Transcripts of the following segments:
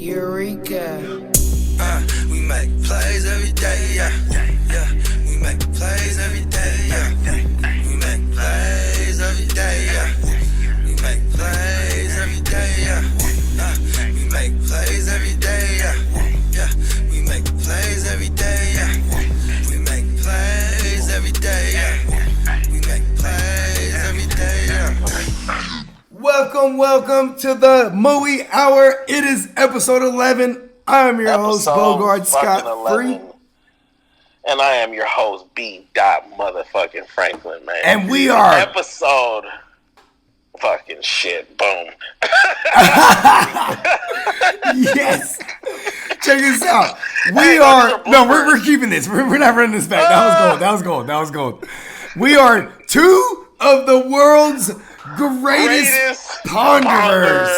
Eureka. We make plays every day, yeah. We make plays every day, yeah. We make plays every day, yeah. We make plays every day, yeah. We make plays every day, yeah. We make plays every day, yeah. We make plays every day, yeah. We make plays every day, yeah. Welcome to the Mooey Hour. It is episode 11. I'm your host, Bogard Scott Free. And I am your host, B. Motherfucking Franklin, man. And we are episode fucking shit. Boom. Yes. Check this out. We're keeping this. We're not running this back. That was gold. We are two of the world's greatest ponderers.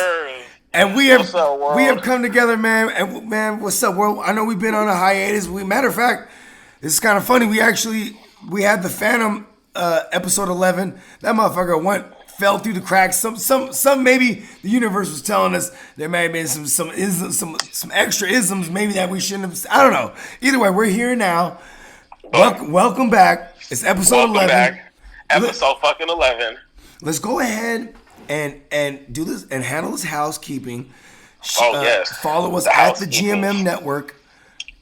And we have come together, man. And man, what's up, world? I know we've been on a hiatus. Matter of fact, this is kind of funny. We had the Phantom episode 11. That motherfucker fell through the cracks. Some maybe the universe was telling us there may have been some extra isms maybe that we shouldn't have. I don't know. Either way, we're here now. Welcome back. It's episode 11. Back. Episode fucking 11. Let's go ahead and do this and handle this housekeeping. Yes. Follow us at the GMM Network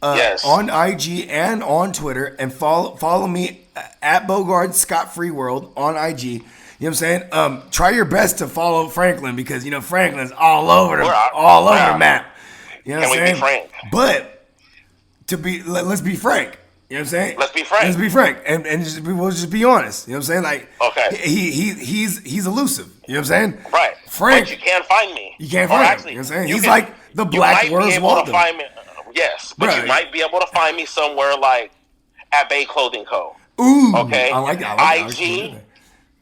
on IG and on Twitter, and follow me at Bogard Scott Free World on IG. You know what I'm saying? Try your best to follow Franklin because Franklin's all over the map. You know what I'm saying? Be frank? But let's be frank. You know what I'm saying? Let's be frank. And we'll just be honest. You know what I'm saying? Like, okay. He's elusive. You know what I'm saying? Right. Frank. But you can't find me. You can't find me. You know what I'm saying? He's like the Black Where's Waldo. Yes. But you might be able to find me somewhere like at Bay Clothing Co. Ooh. Okay. I like that. IG.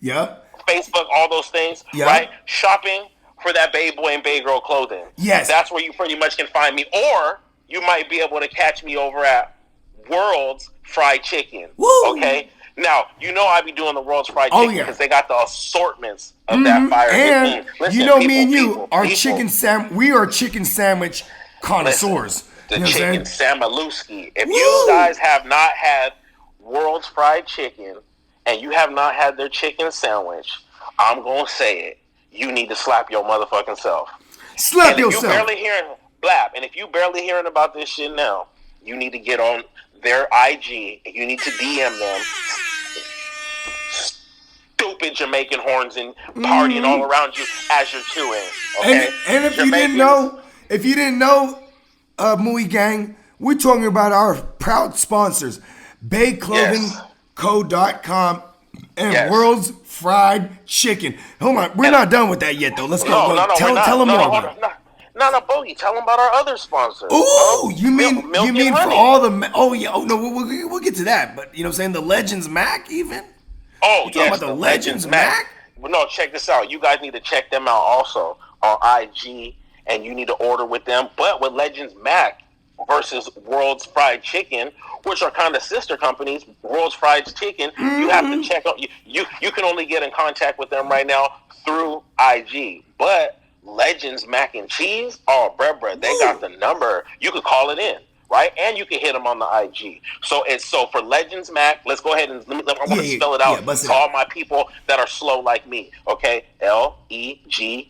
Yep. Facebook, all those things. Yep. Right? Shopping for that Bay Boy and Bay Girl clothing. Yes. That's where you pretty much can find me. Or you might be able to catch me over at World's Fried Chicken. Woo. Okay? Now, I be doing the World's Fried Chicken because they got the assortments of that fire. And Listen, me and you are chicken sandwich connoisseurs. Listen, the chicken Samaluski. If you guys have not had World's Fried Chicken and you have not had their chicken sandwich, I'm going to say it. You need to slap your motherfucking self. Slap yourself. If you barely hearing about this shit now, you need to get on their IG and you need to DM them stupid Jamaican horns and partying all around you as you're chewing. Okay? And if you didn't know, Mooey Gang, we're talking about our proud sponsors, BayClothingCo.com and World's Fried Chicken. Hold on, we're not done with that yet, though. Let's go. Tell them more. No, Bogey. Tell them about our other sponsors. Ooh, you mean for all the? We'll get to that. But you know what I'm saying, the Legends Mac even. Oh, yes, about the Legends Mac. Well, no, check this out. You guys need to check them out also on IG, and you need to order with them. But with Legends Mac versus World's Fried Chicken, which are kind of sister companies, World's Fried Chicken, you have to check out. You can only get in contact with them right now through IG, but Legends Mac and Cheese, bruh, they got the number. You could call it in, right? And you can hit them on the IG. So for Legends Mac, let's go ahead and I want to spell it out to all my people that are slow like me. Okay, LEGENDS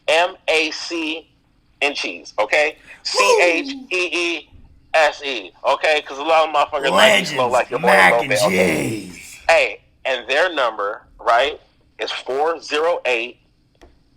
MAC and cheese. Okay, CHEESE. Okay, because a lot of motherfuckers like slow like your boy Mac and Cheese. Hey, and their number, right? It's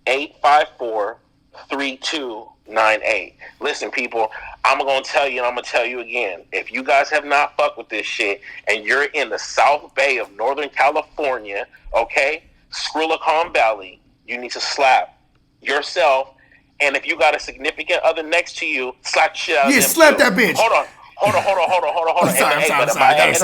408-854-3298. Listen, people, I'm going to tell you and I'm going to tell you again. If you guys have not fucked with this shit and you're in the South Bay of Northern California, okay, Skrillacon Valley, you need to slap yourself. And if you got a significant other next to you, slap the shit out of them. Yeah, slap that bitch. Hold on. I'm sorry. I got a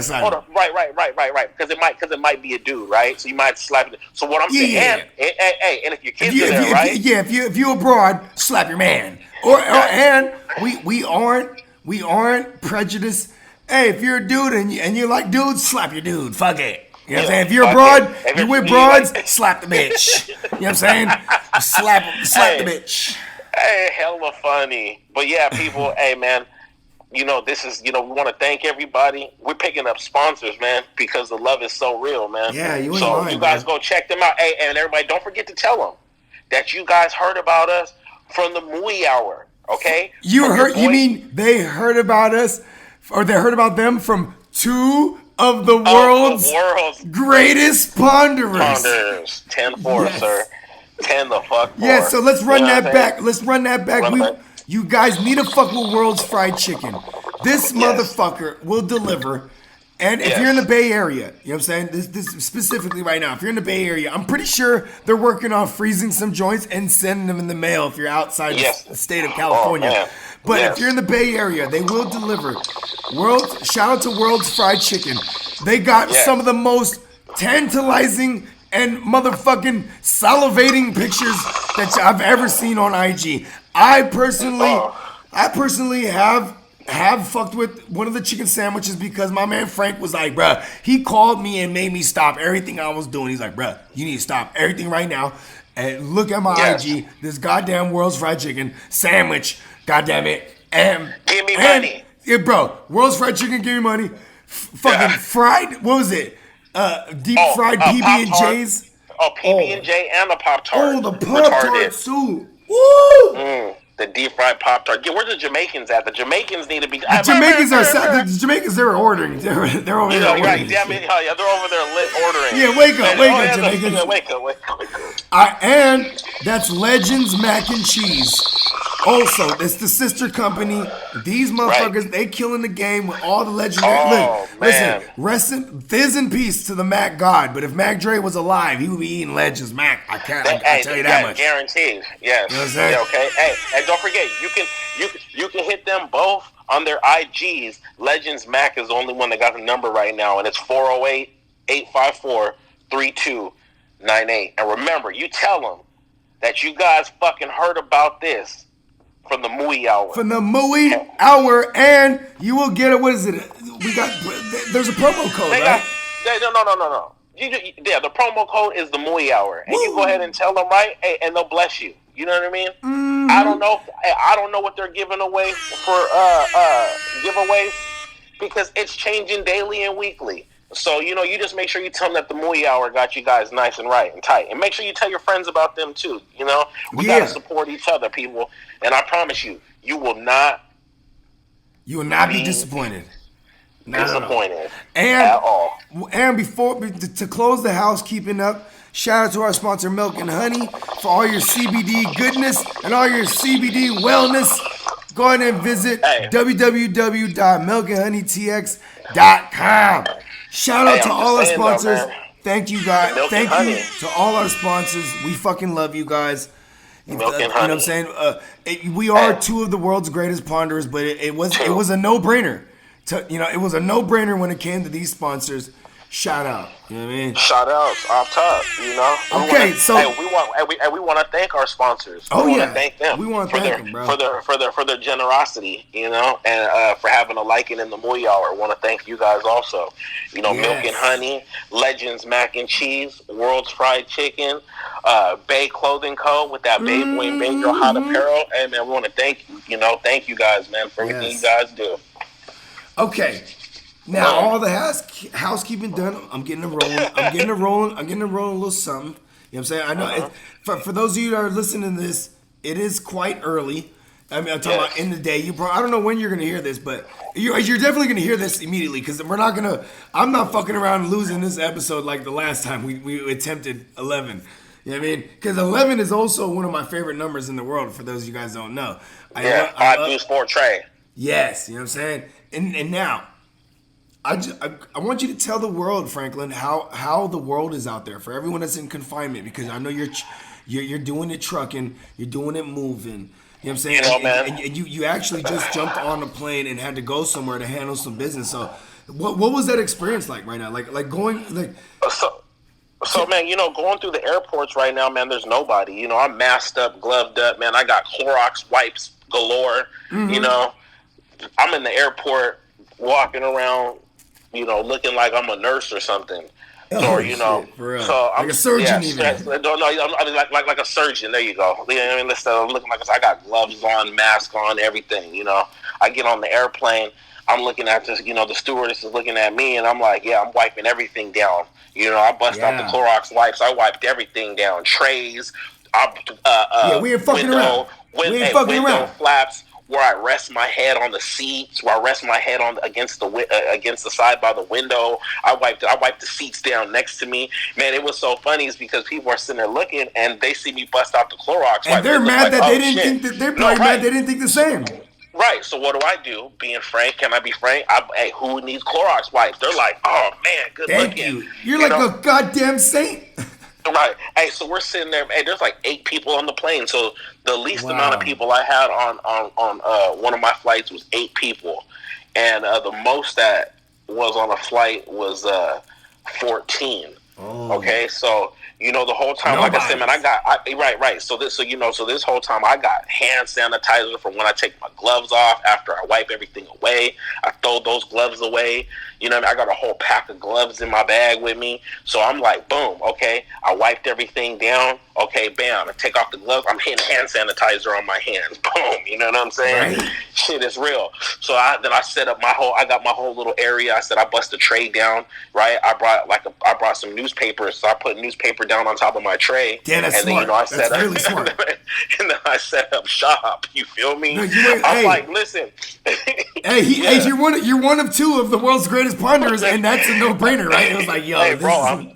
sign. Hold on. Right. Because it might be a dude, right? So you might slap it. So what I'm saying, and if your kids are there, right? If you abroad, slap your man. And we aren't prejudiced. Hey, if you're a dude and you like dudes, slap your dude. Fuck it. You know what I'm saying? If you're abroad, you with broads, slap the bitch. You know what I'm saying? Slap the bitch. Hey, hella funny. But yeah, people, hey, man, this is, we want to thank everybody. We're picking up sponsors, man, because the love is so real, man. Yeah, you ain't So lying, you guys man. go check them out. Hey, and everybody, don't forget to tell them that you guys heard about us from the Mooey Hour, okay? You mean they heard about us, or they heard about them from two of the world's greatest ponderers. 10-4, Yes. sir. 10 the fuck 4. Yeah, so let's run that what I'm back. saying? Let's run that back. Run it back. You guys need to fuck with World's Fried Chicken. This Yes. motherfucker will deliver. And if Yes. you're in the Bay Area, you know what I'm saying? This specifically right now, if you're in the Bay Area, I'm pretty sure they're working on freezing some joints and sending them in the mail if you're outside Yes. the state of California. Oh, man. But Yes. if you're in the Bay Area, they will deliver. Shout out to World's Fried Chicken. They got Yes. some of the most tantalizing and motherfucking salivating pictures that I've ever seen on IG. I personally have fucked with one of the chicken sandwiches because my man Frank was like, bruh, he called me and made me stop everything I was doing. He's like, bruh, you need to stop everything right now and look at my Yes. IG, this goddamn World's Fried Chicken sandwich, goddamn it. And Give me money. Yeah, bro, World's Fried Chicken, give me money. Fucking fried, what was it? Deep fried PB&J's. PB&J and a Pop-Tart. Oh, the Pop-Tart Retarded. too. Woo! The deep fried Pop-Tart. Where's the Jamaicans at? The Jamaicans need to be. The Jamaicans, they're ordering. They're over there ordering. Right, damn it. Yeah, they're over there ordering. Yeah, wake up, Jamaicans. Wake up. And that's Legends Mac and Cheese. Also, it's the sister company. These motherfuckers, they killing the game with all the legendary. Oh, man. Listen, fizz in peace to the Mac God. But if Mac Dre was alive, he would be eating Legends Mac. I tell you that much. Guaranteed. Yes. You know what I'm saying? Yeah, okay. Hey, and don't forget, you can hit them both on their IGs. Legends Mac is the only one that got the number right now, and it's 408-854-3298. And remember, you tell them that you guys fucking heard about this from the Mooey Hour. From the Mooey Hour, and you will get it. What is it? There's a promo code, right? No. The promo code is the Mooey Hour, and you go ahead and tell them, right? Hey, and they'll bless you. You know what I mean? Mm-hmm. I don't know what they're giving away for giveaways because it's changing daily and weekly. So, you just make sure you tell them that the Mooey Hour got you guys nice and right and tight. And make sure you tell your friends about them, too. We got to support each other, people. And I promise you, you will not be disappointed. Disappointed and, at all. And to close the housekeeping up, shout out to our sponsor, Milk and Honey, for all your CBD goodness and all your CBD wellness. Go ahead and visit www.milkandhoneytx.com. Shout out to all our sponsors. Thank you, guys. Thank you to all our sponsors. We fucking love you guys. Milk and honey. You know what I'm saying? We are two of the world's greatest ponderers, but it was a no-brainer. It was a no-brainer when it came to these sponsors. Shout out. You know what I mean? Shout outs off top, Okay, we want to thank our sponsors. We want to thank them. We want to thank them, bro. For their generosity, and for having a liking in the Mooey Hour. I want to thank you guys also. Milk and Honey, Legends Mac and Cheese, World's Fried Chicken, Bay Clothing Co. with that Bay Boy and Bay Girl hot apparel. Hey man, we want to thank you. Thank you guys, man, for everything you guys do. Okay. Now all the housekeeping done. I'm getting it rolling. I'm getting it rolling a little something. You know what I'm saying? I know for those of you that are listening to this, it is quite early. I mean, I'm talking about in the day. I don't know when you're gonna hear this, but you're definitely gonna hear this immediately because I'm not fucking around and losing this episode like the last time we attempted 11. You know what I mean? Because 11 is also one of my favorite numbers in the world. For those of you guys don't know. 5 Deuce 4 Trey. Yes, you know what I'm saying. And now. I want you to tell the world, Franklin, how the world is out there for everyone that's in confinement, because I know you're doing it trucking, you're doing it moving. You know what I'm saying? Man. And you actually just jumped on a plane and had to go somewhere to handle some business. So, what was that experience like right now? Like going like. So man, going through the airports right now, man, there's nobody. I'm masked up, gloved up, man. I got Clorox wipes galore. Mm-hmm. I'm in the airport walking around, looking like I'm a nurse or something. Oh, or shit, for real. so I'm Like a surgeon even. stressed. No, I mean, like a surgeon. There you go. You know what I mean, instead of looking like I got gloves on, mask on, everything. You know, I get on the airplane. I'm looking at this. You know, the stewardess is looking at me, and I'm like, yeah, I'm wiping everything down. You know, I bust out the Clorox wipes. I wiped everything down. Trays. We ain't fucking around. We ain't fucking window around. flaps. Where I rest my head on the seats, where I rest my head on against the side by the window. I wiped the seats down next to me. Man, it was so funny is because people are sitting there looking and they see me bust out the Clorox. And they're mad that they didn't think that they're probably mad they didn't think the same. Right. So what do? Being frank, can I be frank? Hey, who needs Clorox wipes? They're like, oh man, good Thank looking. you. You're like a goddamn saint. Right. Hey, so we're sitting there. Hey, there's like 8 people on the plane. So the least amount of people I had on one of my flights was 8 people, and the most that was on a flight was 14. Oh. Okay, so you know the whole time, like I said, man, right. So this whole time I got hand sanitizer for when I take my gloves off. After I wipe everything away, I throw those gloves away. You know what I mean? I got a whole pack of gloves in my bag with me. So I'm like, boom, okay. I wiped everything down. Okay, bam. I take off the gloves. I'm hitting hand sanitizer on my hands. Boom. You know what I'm saying? Right. Shit is real. So I set up I got my whole little area. I said I bust a tray down, right? I brought some newspapers. So I put newspaper down on top of my tray. Yeah, that's smart. That's really smart. And then I set up shop. You feel me? No, I'm like, listen. Hey, you're one of 2 of the world's greatest ponderers, and that's a no-brainer, right? It was like, yo, hey, bro,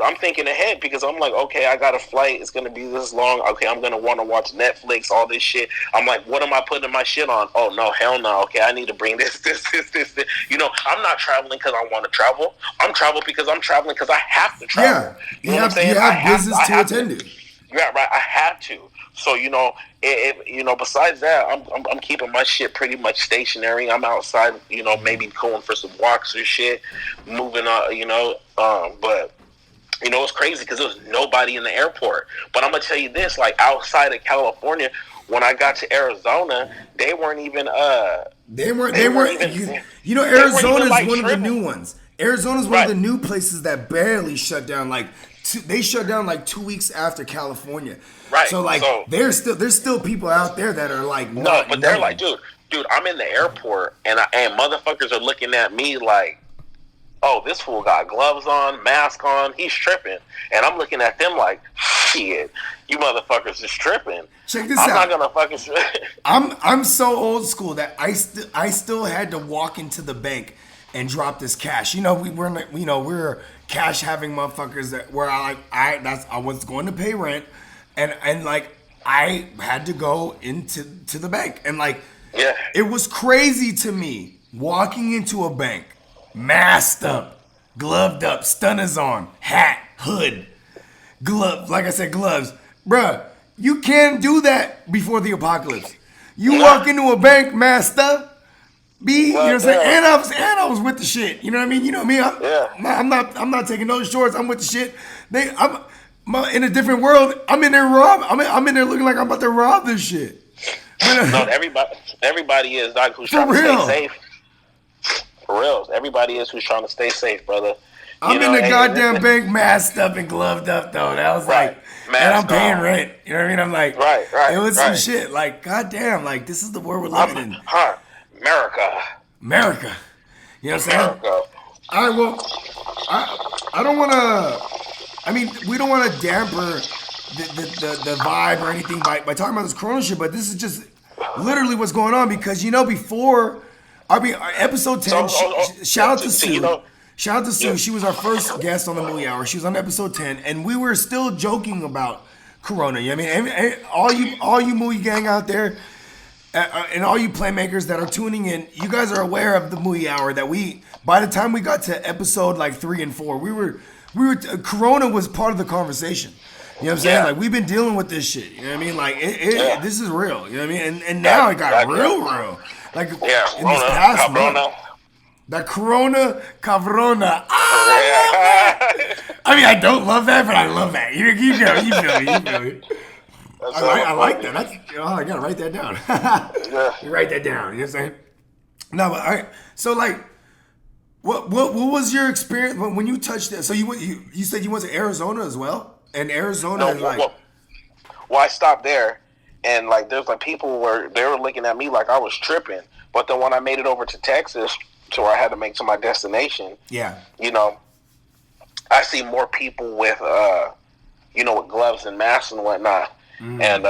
I'm thinking ahead because I'm like, okay, I got a flight. It's gonna be this long. Okay, I'm gonna want to watch Netflix, all this shit. I'm like, what am I putting my shit on? Oh no, hell no. Okay, I need to bring this. You know, I'm not traveling because I want to travel. I'm traveling because I have to travel. Yeah, you know what I'm saying? You have business to attend to. Yeah, right. I had to. So besides that, I'm keeping my shit pretty much stationary. I'm outside, maybe going for some walks or shit, moving on, but. It's crazy because there was nobody in the airport. But I'm gonna tell you this: like outside of California, when I got to Arizona, they weren't even. They weren't. Arizona is one of the new ones. Arizona's one of the new places that barely shut down. They shut down like 2 weeks after California. Right. So there's still people out there that are like they're like, dude, I'm in the airport and motherfuckers are looking at me like, oh, this fool got gloves on, mask on, he's tripping. And I'm looking at them like, shit, you motherfuckers is tripping. Check this out. I'm not gonna fucking I'm so old school that I still had to walk into the bank and drop this cash. We're cash having motherfuckers where I was going to pay rent and I had to go into the bank. And it was crazy to me walking into a bank. Masked up, gloved up, stunners on, hat, hood, gloves. Like I said, gloves. Bruh, you can't do that before the apocalypse. You walk into a bank masked up, you know what I'm saying? And I was with the shit. You know what I mean? You know me. I'm not taking no shorts. I'm with the shit. I'm in a different world. I'm in there I'm in there looking like I'm about to rob this shit. No, everybody is like who's trying to stay safe. For real, everybody is who's trying to stay safe, brother. I'm in the goddamn bank masked up and gloved up, though. That was and I'm paying rent. You know what I mean? I'm like, right. It was some shit. Like, goddamn, this is the world we're living in. America. You know what I'm saying? America. All right, well, I don't want to. I mean, we don't want to damper the vibe or anything by talking about this Corona shit, but this is just literally what's going on because before. Episode 10, shout out to Sue. Shout out to Sue. She was our first guest on the Movie Hour. She was on episode 10, and we were still joking about Corona. You know what I mean? All you movie gang out there, and all you playmakers that are tuning in, you guys are aware of the Movie Hour that by the time we got to episode 3 and 4, we were Corona was part of the conversation. You know what I'm saying? Yeah. We've been dealing with this shit. You know what I mean? This is real. You know what I mean? And now it got real. In this past month, the Corona Cabrona. I mean, I don't love that, but I love that. You feel me. I like that. I gotta write that down. You write that down. You know what I'm saying? No, but all right. So What was your experience when you touched it? So you said you went to Arizona as well, and Arizona is like. Well, I stopped there, and like there's like people where they were looking at me like I was tripping. But then when I made it over to Texas, to where I had to make to my destination, Yeah. you know, I see more people with with gloves and masks and whatnot, and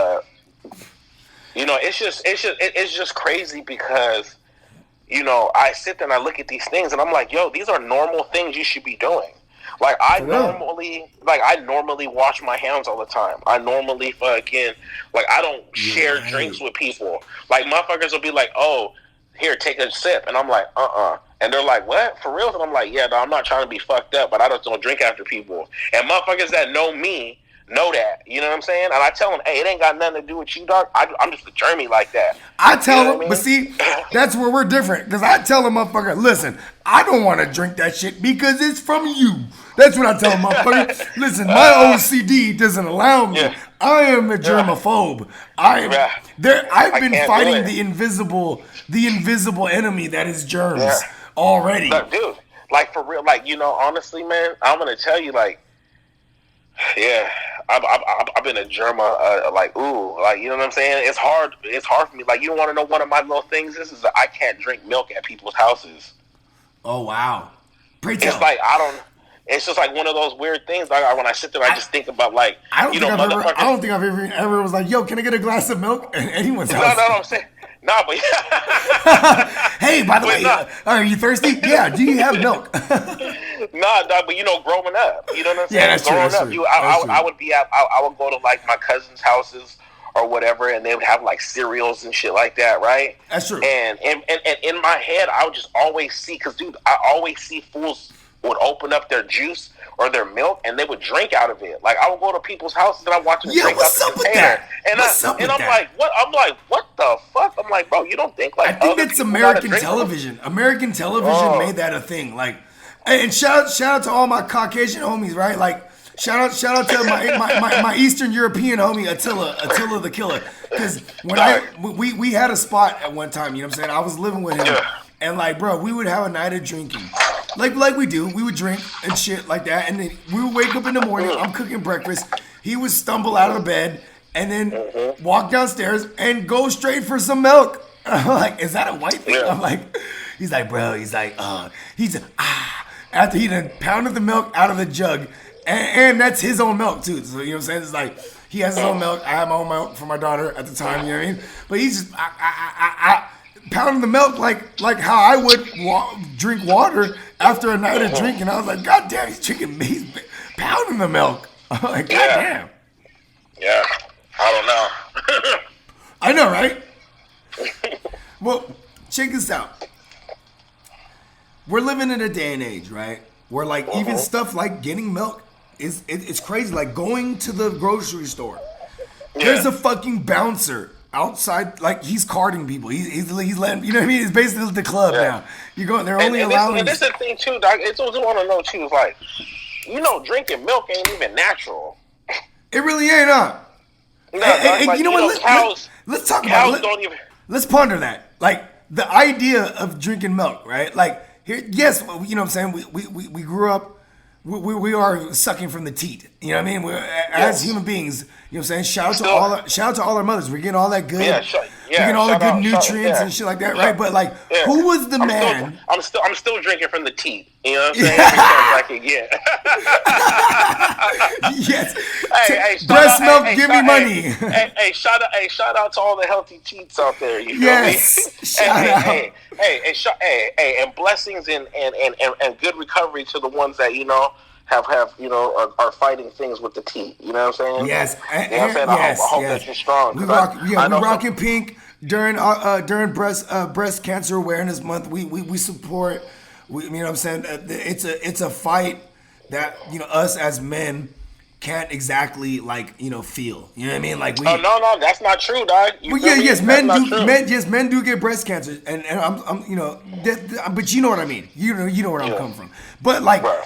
it's just crazy because I sit there and I look at these things and I'm like, yo, these are normal things you should be doing. Like I normally wash my hands all the time. I normally I don't share drinks with people. Like motherfuckers will be like, oh, here, take a sip, and I'm like, and they're like, what, for real? And I'm like, yeah, no, I'm not trying to be fucked up, but I just don't drink after people. And motherfuckers that know me know that, you know what I'm saying? And I tell them, hey, it ain't got nothing to do with you, dog. I'm just a germy like that. I tell them, but see, that's where we're different. Because I tell them, motherfucker, listen, I don't want to drink that shit because it's from you. That's what I tell them, motherfucker. Listen, my OCD doesn't allow me. Yeah. I am a germaphobe. I've been fighting the invisible enemy that is germs already. Look, dude, like for real, like honestly, man, I'm gonna tell you, like, yeah, I've been a germa, like, ooh, like, you know what I'm saying? It's hard for me. Like, you don't want to know one of my little things is that I can't drink milk at people's houses. Oh wow, it's like It's just like one of those weird things. Like when I sit there, I just think about like I don't think I've ever was like, yo, can I get a glass of milk at anyone's house? No, I'm saying. Nah, but hey, by the way, are you thirsty? Yeah. Do you have milk? Nah, dog, but growing up, you know what I'm saying? Yeah, that's growing true. up, I would go to like my cousins' houses or whatever, and they would have like cereals and shit like that, right? That's true. And in my head, I would just always see, because dude, I always see fools would open up their juice or their milk and they would drink out of it. Like I would go to people's houses and I watch them drink out the container. Like, what? I'm like, what the fuck? I'm like, bro, you don't think like? I think that's American television. American television made that a thing. Like, and shout out to all my Caucasian homies, right? Like, shout out to my Eastern European homie Attila the Killer. Because when we had a spot at one time, you know what I'm saying? I was living with him, and like, bro, we would have a night of drinking. Like we do. We would drink and shit like that. And then we would wake up in the morning. I'm cooking breakfast. He would stumble out of bed and then walk downstairs and go straight for some milk. I'm like, is that a white thing? I'm like, he's like, after he done pounded the milk out of the jug. And that's his own milk too. So, you know what I'm saying? It's like, he has his own milk. I have my own milk for my daughter at the time, you know what I mean? But he's just, pounding the milk like how I would drink water after a night of drinking. I was like, God damn, he's pounding the milk. I'm like, God damn. Yeah, I don't know. I know, right? Well, check this out. We're living in a day and age, right? Where like even stuff like getting milk it's crazy. Like going to the grocery store. There's a fucking bouncer outside, like he's carding people. He's letting, you know what I mean? It's basically the club now. You go, they're only allowing. And this is the thing too, Doc. It's what I want to know too. Is like, drinking milk ain't even natural. It really ain't, huh? No, like, you know what? Let's talk about it. Let's ponder that. Like the idea of drinking milk, right? Like here, yes, you know what I'm saying. We grew up. We are sucking from the teat. You know what I mean? As human beings, you know what I'm saying? Shout out to all our mothers. We're getting all that good. We're getting all the good nutrients and shit like that, right? But like, who was the man? I'm still drinking from the teat. You know what I'm saying? Every chance I can get. Yes. Hey, breast milk, give me money. Hey, shout out to all the healthy teats out there. You feel me? Shout out. Hey, and blessings and good recovery to the ones that have are fighting things with the teeth. You know what I'm saying? Yes. You know what I'm saying? I hope that you're strong. We rocking pink during breast cancer awareness month. We support. You know what I'm saying? It's a fight that us as men can't exactly feel. You know what I mean? Like no, that's not true, dog. Men do get breast cancer, and I'm but you know what I mean. You know where I'm coming from. But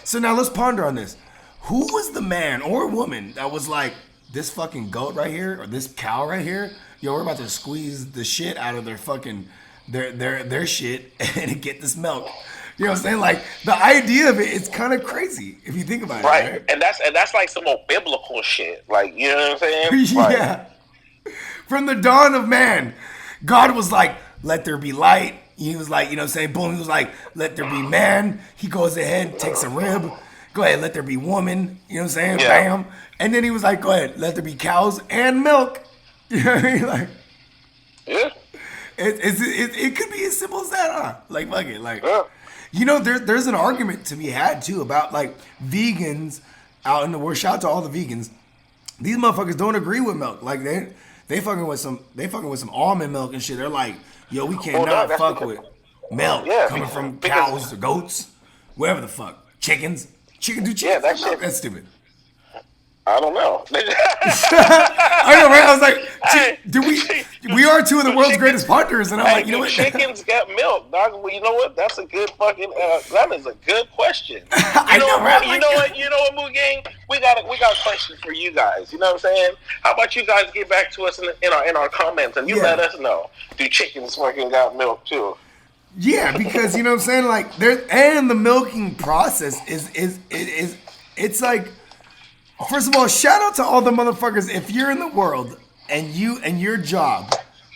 so now let's ponder on this. Who was the man or woman that was like, this fucking goat right here or this cow right here? Yo, we're about to squeeze the shit out of their fucking their shit and get this milk. You know what I'm saying? Like the idea of it is kind of crazy if you think about it. Right, and that's like some old biblical shit. Like, you know what I'm saying? Yeah. From the dawn of man, God was like, let there be light. He was like, you know what I'm saying? Boom. He was like, let there be man. He goes ahead, takes a rib. Go ahead, let there be woman. You know what I'm saying? Yeah. Bam. And then he was like, go ahead, let there be cows and milk. You know what I mean? Like, Yeah. it could be as simple as that, huh? Like, fuck it. Like, Yeah. you know, there's an argument to be had, too, about, like, vegans out in the world. Shout out to all the vegans. These motherfuckers don't agree with milk. Like, they fucking with some almond milk and shit. They're like, yo, we cannot that's fuck because- with milk Yeah, coming from because- cows or goats, whatever the fuck. Chickens. Chickens Yeah, that fuck milk? shit- That's stupid. I don't know. I know, right? I was like, do we are two of the world's greatest partners, and I'm like, you know what? Chickens got milk, dog. Well, you know what? That's a good fucking. That is a good question. I know, right? You know what, Moo Gang? We got a question for you guys. You know what I'm saying? How about you guys get back to us in our comments and you Yeah. let us know? Do chickens fucking got milk too? Yeah, because you know what I'm saying, like and the milking process is it's like, first of all, shout out to all the motherfuckers. If you're in the world and your job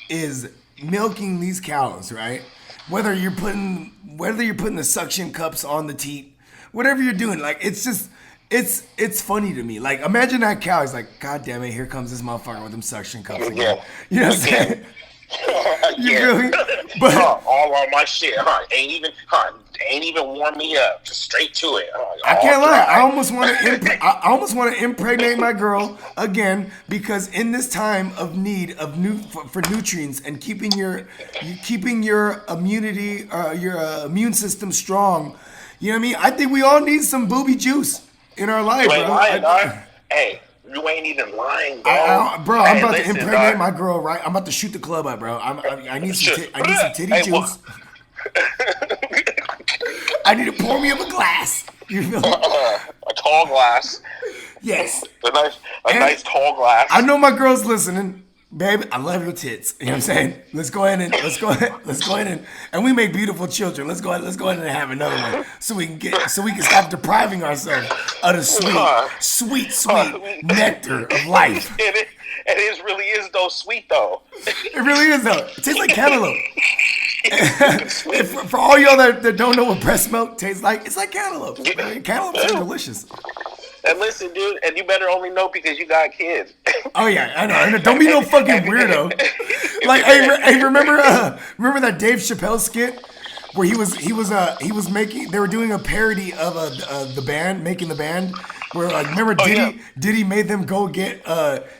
is milking these cows, right? Whether you're putting the suction cups on the teat, whatever you're doing, like it's funny to me. Like, imagine that cow is like, God damn it, here comes this motherfucker with them suction cups again. Yeah. You know what I'm saying? You feel me? But All on my shit. Ain't even warm me up. Just straight to it. I can't lie. I almost want to impregnate my girl again, because in this time of need for nutrients and keeping your immunity, your immune system strong. You know what I mean? I think we all need some booby juice in our life, You ain't bro. lying, dog. Hey, you ain't even lying, bro. Bro, I'm about listen, to impregnate dog. my girl, right? I'm about to shoot the club up, bro. I need some titty Hey, juice. I need to pour me up a glass. You feel me? A tall glass. Yes. A nice tall glass. I know my girl's listening. Babe, I love your tits. You know what I'm saying? Let's go ahead and we make beautiful children. Let's go ahead and have another one so we can stop depriving ourselves of the sweet nectar of life. It really is though sweet though. It really is though. It tastes like cantaloupe. For all y'all that don't know what breast milk tastes like, it's like cantaloupe. Cantaloupes are delicious. And listen, dude, and you better only know because you got kids. Oh yeah, I know. Don't be no fucking weirdo. Like, hey, remember that Dave Chappelle skit where he was making, they were doing a parody of the band, making the band, where like, remember Diddy made them go get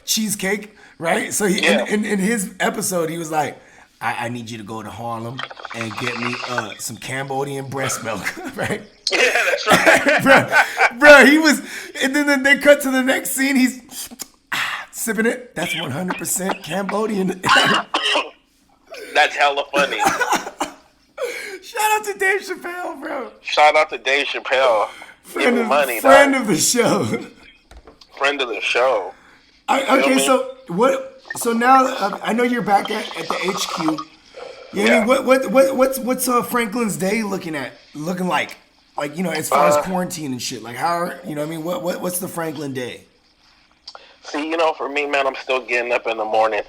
cheesecake, right? So in his episode he was like, I need you to go to Harlem and get me some Cambodian breast milk, right? Yeah, that's right. bro, he was, and then they cut to the next scene. He's sipping it. That's 100% Cambodian. That's hella funny. Shout out to Dave Chappelle, bro. Shout out to Dave Chappelle. Friend of the show. Friend of the show. Okay, so what? So now I know you're back at the HQ. Yeah. I mean, what's Franklin's day looking like? Like, you know, as far as quarantine and shit. Like, how, you know what I mean? What's the Franklin day? See, you know, for me, man, I'm still getting up in the morning.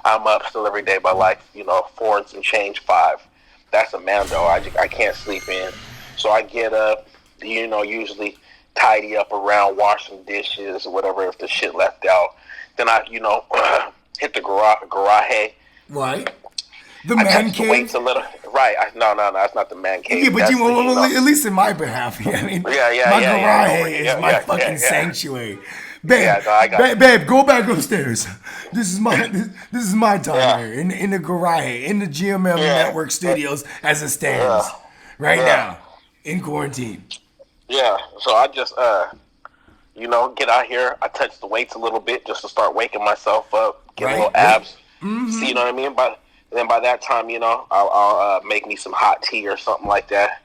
I'm up still every day by like, 4 and some change, 5. That's a man, though. I can't sleep in. So I get up, usually tidy up around, wash some dishes or whatever if the shit left out. Then I, hit the garage. Right. The man cave. Waits a little. Right. No, it's not the man cave. Yeah, but at least in my behalf. I mean, my garage is my fucking sanctuary. Babe, babe, go back upstairs. This is my time here in the garage, in the GMM Network Studios as it stands right now in quarantine. Yeah, so I just get out here. I touch the weights a little bit just to start waking myself up, get a little abs. Mm-hmm. See, you know what I mean? Then by that time, I'll make me some hot tea or something like that.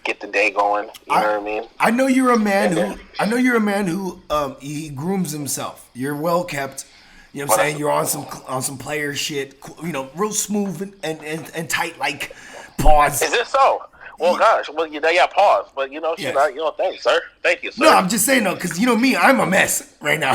Get the day going. You know what I mean? I know you're a man who he grooms himself. You're well kept. You know what I'm saying? You're on some player shit. Real smooth and tight like pause. Is it so? Well, gosh, well, pause. But Yes. thanks, sir. Thank you, sir. No, I'm just saying though, because me, I'm a mess right now.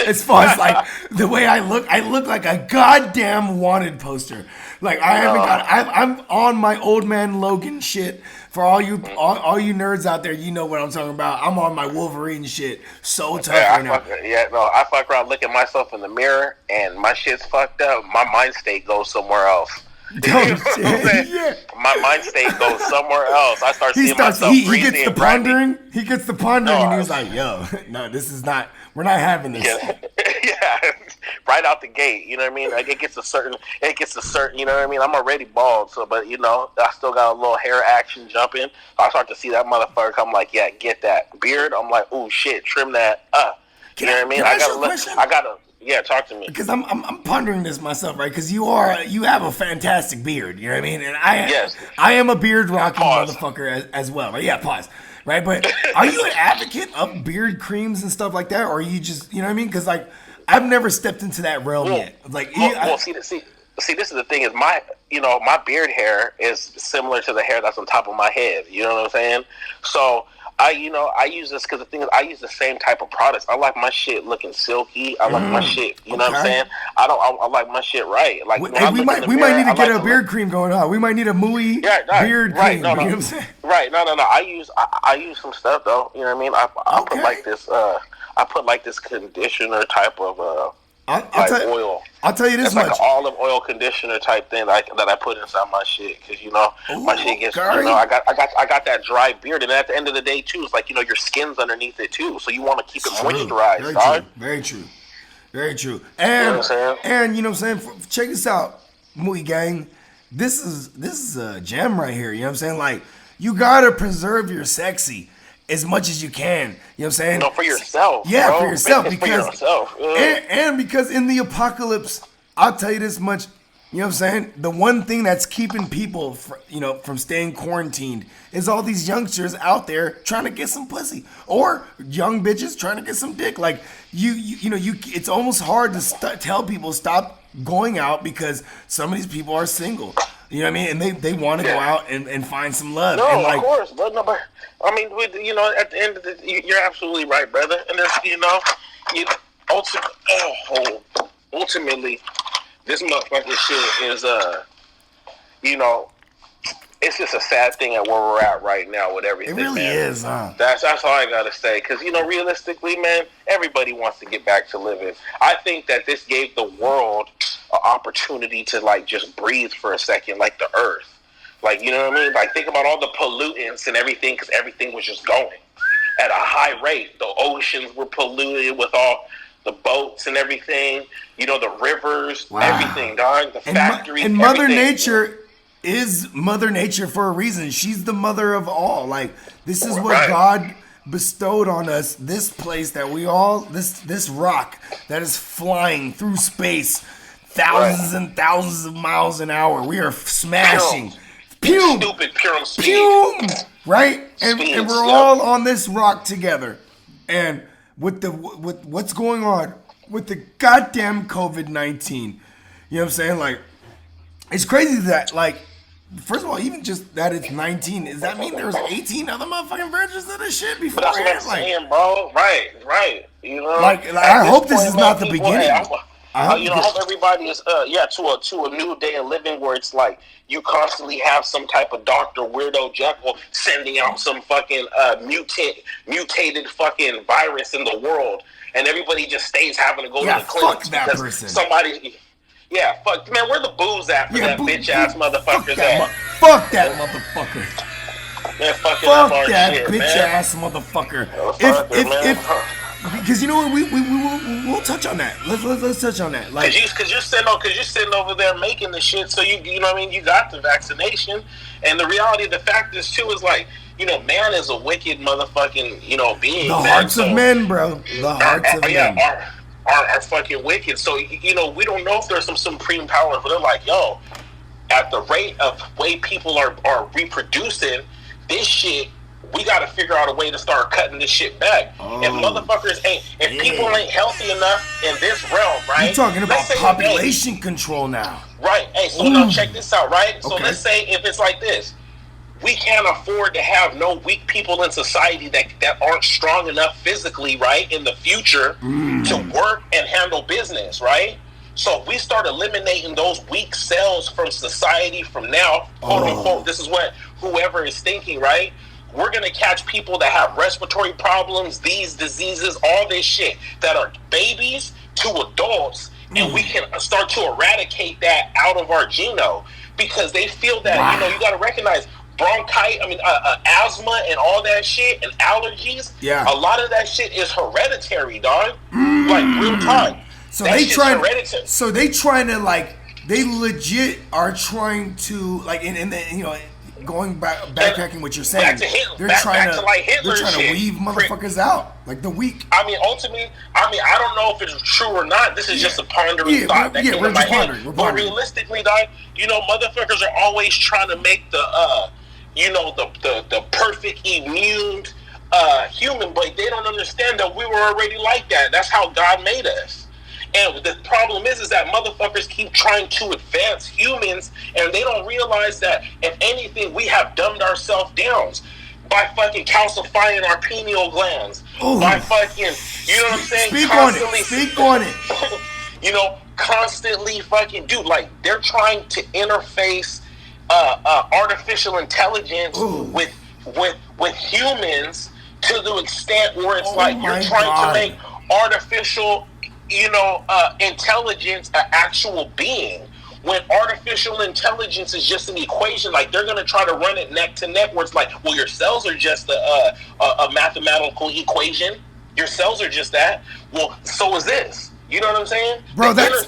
As far as like the way I look like a goddamn wanted poster. Like I haven't got, I'm on my old man Logan shit. For all you nerds out there, you know what I'm talking about. I'm on my Wolverine shit. So tough right now. I fuck around, look at myself in the mirror, and my shit's fucked up. My mind state goes somewhere else. You know what I'm saying? Yeah. My mind state goes somewhere else. I start seeing myself he breathing gets the and grinding. pondering. He gets the pondering, and he's like, "Yo, no, this is not. We're not having this." Yeah, right out the gate. You know what I mean? Like it gets a certain. You know what I mean? I'm already bald, so but I still got a little hair action jumping. I start to see that motherfucker. I'm like, yeah, get that beard. I'm like, oh shit, trim that up. You know what I mean? I gotta. Yeah, talk to me. Because I'm pondering this myself, right? Because you have a fantastic beard, you know what I mean? And I am a beard rocking motherfucker as well, right? Yeah, pause. Right, but are you an advocate of beard creams and stuff like that, or are you just, you know what I mean? Because like I've never stepped into that realm yet. Like, see, this is the thing is my beard hair is similar to the hair that's on top of my head. You know what I'm saying? So. I use this because the thing is, I use the same type of products. I like my shit looking silky. I like my shit. You know what I'm saying? I like my shit right. Like we might need to get a beard cream going on. We might need a Mui beard cream. No, you know what I'm saying? Right. No. I use some stuff though. You know what I mean? I put like this. I put like this conditioner type of oil. I'll tell you this it's much. Like an olive oil conditioner type thing that I put inside my shit because my shit gets I got that dry beard, and at the end of the day too, it's like your skin's underneath it too, so you want to keep it moisturized. Very true. And you know what I'm saying? Check this out, Mui gang. This is a gem right here. You know what I'm saying? Like you gotta preserve your sexy as much as you can, you know what I'm saying? For yourself. Yeah, bro. for yourself. Because, for yourself. And because in the apocalypse, I'll tell you this much, you know what I'm saying? The one thing that's keeping people, from staying quarantined is all these youngsters out there trying to get some pussy, or young bitches trying to get some dick. Like it's almost hard to tell people stop going out because some of these people are single. You know what I mean? And they want to go out and find some love. No, and of course, but I mean, at the end of you're absolutely right, brother. And there's, ultimately, this motherfucking shit is, it's just a sad thing at where we're at right now with everything. It really is, huh? That's all I gotta say. Because realistically, man, everybody wants to get back to living. I think that this gave the world an opportunity to like just breathe for a second, like the earth. Like, you know what I mean? Like, think about all the pollutants and everything, because everything was just going at a high rate. The oceans were polluted with all the boats and everything. The rivers, everything, dog. The factories, and Mother Nature is Mother Nature for a reason. She's the mother of all. Like, this is what God bestowed on us. This place that we all, this rock that is flying through space, thousands and thousands of miles an hour. We are smashing. Pume. Stupid Pume speed. Pume. Right? And we're all on this rock together. And with what's going on with the goddamn COVID-19, you know what I'm saying? Like, it's crazy that, like, first of all, even just that it's 19, does that mean there's 18 other motherfucking virgins of this shit before? But that's what I'm saying, bro. Right. Like I hope this is not the beginning. I hope everybody is to a new day of living where it's like you constantly have some type of Dr. Weirdo Jekyll sending out some fucking mutated fucking virus in the world, and everybody just stays having to go to the clinics because somebody. Yeah, fuck, man, where the booze at for that bitch-ass motherfuckers at? Fuck that motherfucker. Man, fuck that shit, bitch-ass motherfucker. Because you know what, we'll touch on that. Let's touch on that. Like, cause you're sitting over there making the shit, so you know what I mean. You got the vaccination, and the reality of the fact is too is like, man is a wicked motherfucking being. The hearts of men, bro. The hearts of men. Are fucking wicked. So we don't know if there's some supreme power, but they're like, yo, at the rate of way people are reproducing this shit, we got to figure out a way to start cutting this shit back. If motherfuckers people ain't healthy enough in this realm, right? You're talking about population control now. Right. Hey, so now check this out, right? So let's say if it's like this, we can't afford to have no weak people in society that aren't strong enough physically, right, in the future to work and handle business, right? So we start eliminating those weak cells from society from now, quote unquote. This is what whoever is thinking, right? We're going to catch people that have respiratory problems, these diseases, all this shit that are babies to adults, and we can start to eradicate that out of our genome because they feel that, you know, you got to recognize asthma and all that shit and allergies. Yeah. A lot of that shit is hereditary, dog. Like, real talk. So that they shit's trying. hereditary. So they trying to like. They legit are trying to like in the, you know, going backpacking what you're saying. Back to Hitler. They're Back trying to like Hitler They're trying to shit. weave motherfuckers out like the weak. I mean, ultimately, I don't know if it's true or not. This is just a pondering thought that came in my head. But realistically, dog, you know, motherfuckers are always trying to make the, you know, the perfect immune human, but they don't understand that we were already like that. That's how God made us. And the problem is that motherfuckers keep trying to advance humans, and they don't realize that, if anything, we have dumbed ourselves down by fucking calcifying our pineal glands. Ooh. By fucking, you know what I'm saying? Speak on it. You know, constantly fucking, dude, like, they're trying to interface artificial intelligence with humans to the extent where it's like you're trying to make artificial, you know, intelligence an actual being, when artificial intelligence is just an equation. Like, they're going to try to run it neck to neck where it's like, well, your cells are just a mathematical equation. Your cells are just that. Well, so is this. You know what I'm saying? Bro, that's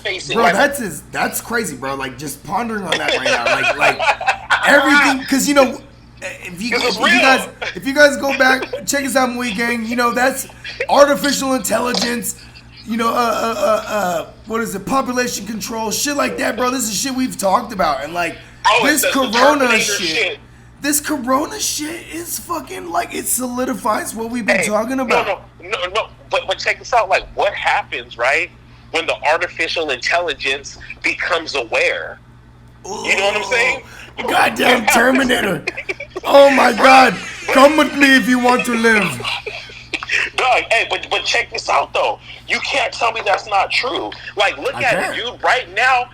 crazy, bro. Like, just pondering on that right now. Like everything, because, you know, if you guys go back, check us out, Mui Gang. You know, that's artificial intelligence. You know, what is it? Population control, shit like that, bro. This is shit we've talked about, and like this corona shit. This corona shit is fucking like, it solidifies what we've been talking about. No. But check this out. Like, what happens, right, when the artificial intelligence becomes aware? Ooh, you know what I'm saying? Goddamn Terminator. Oh my God. Come with me if you want to live. Dog, hey, but check this out though. You can't tell me that's not true. Like, look at it, dude. Right now,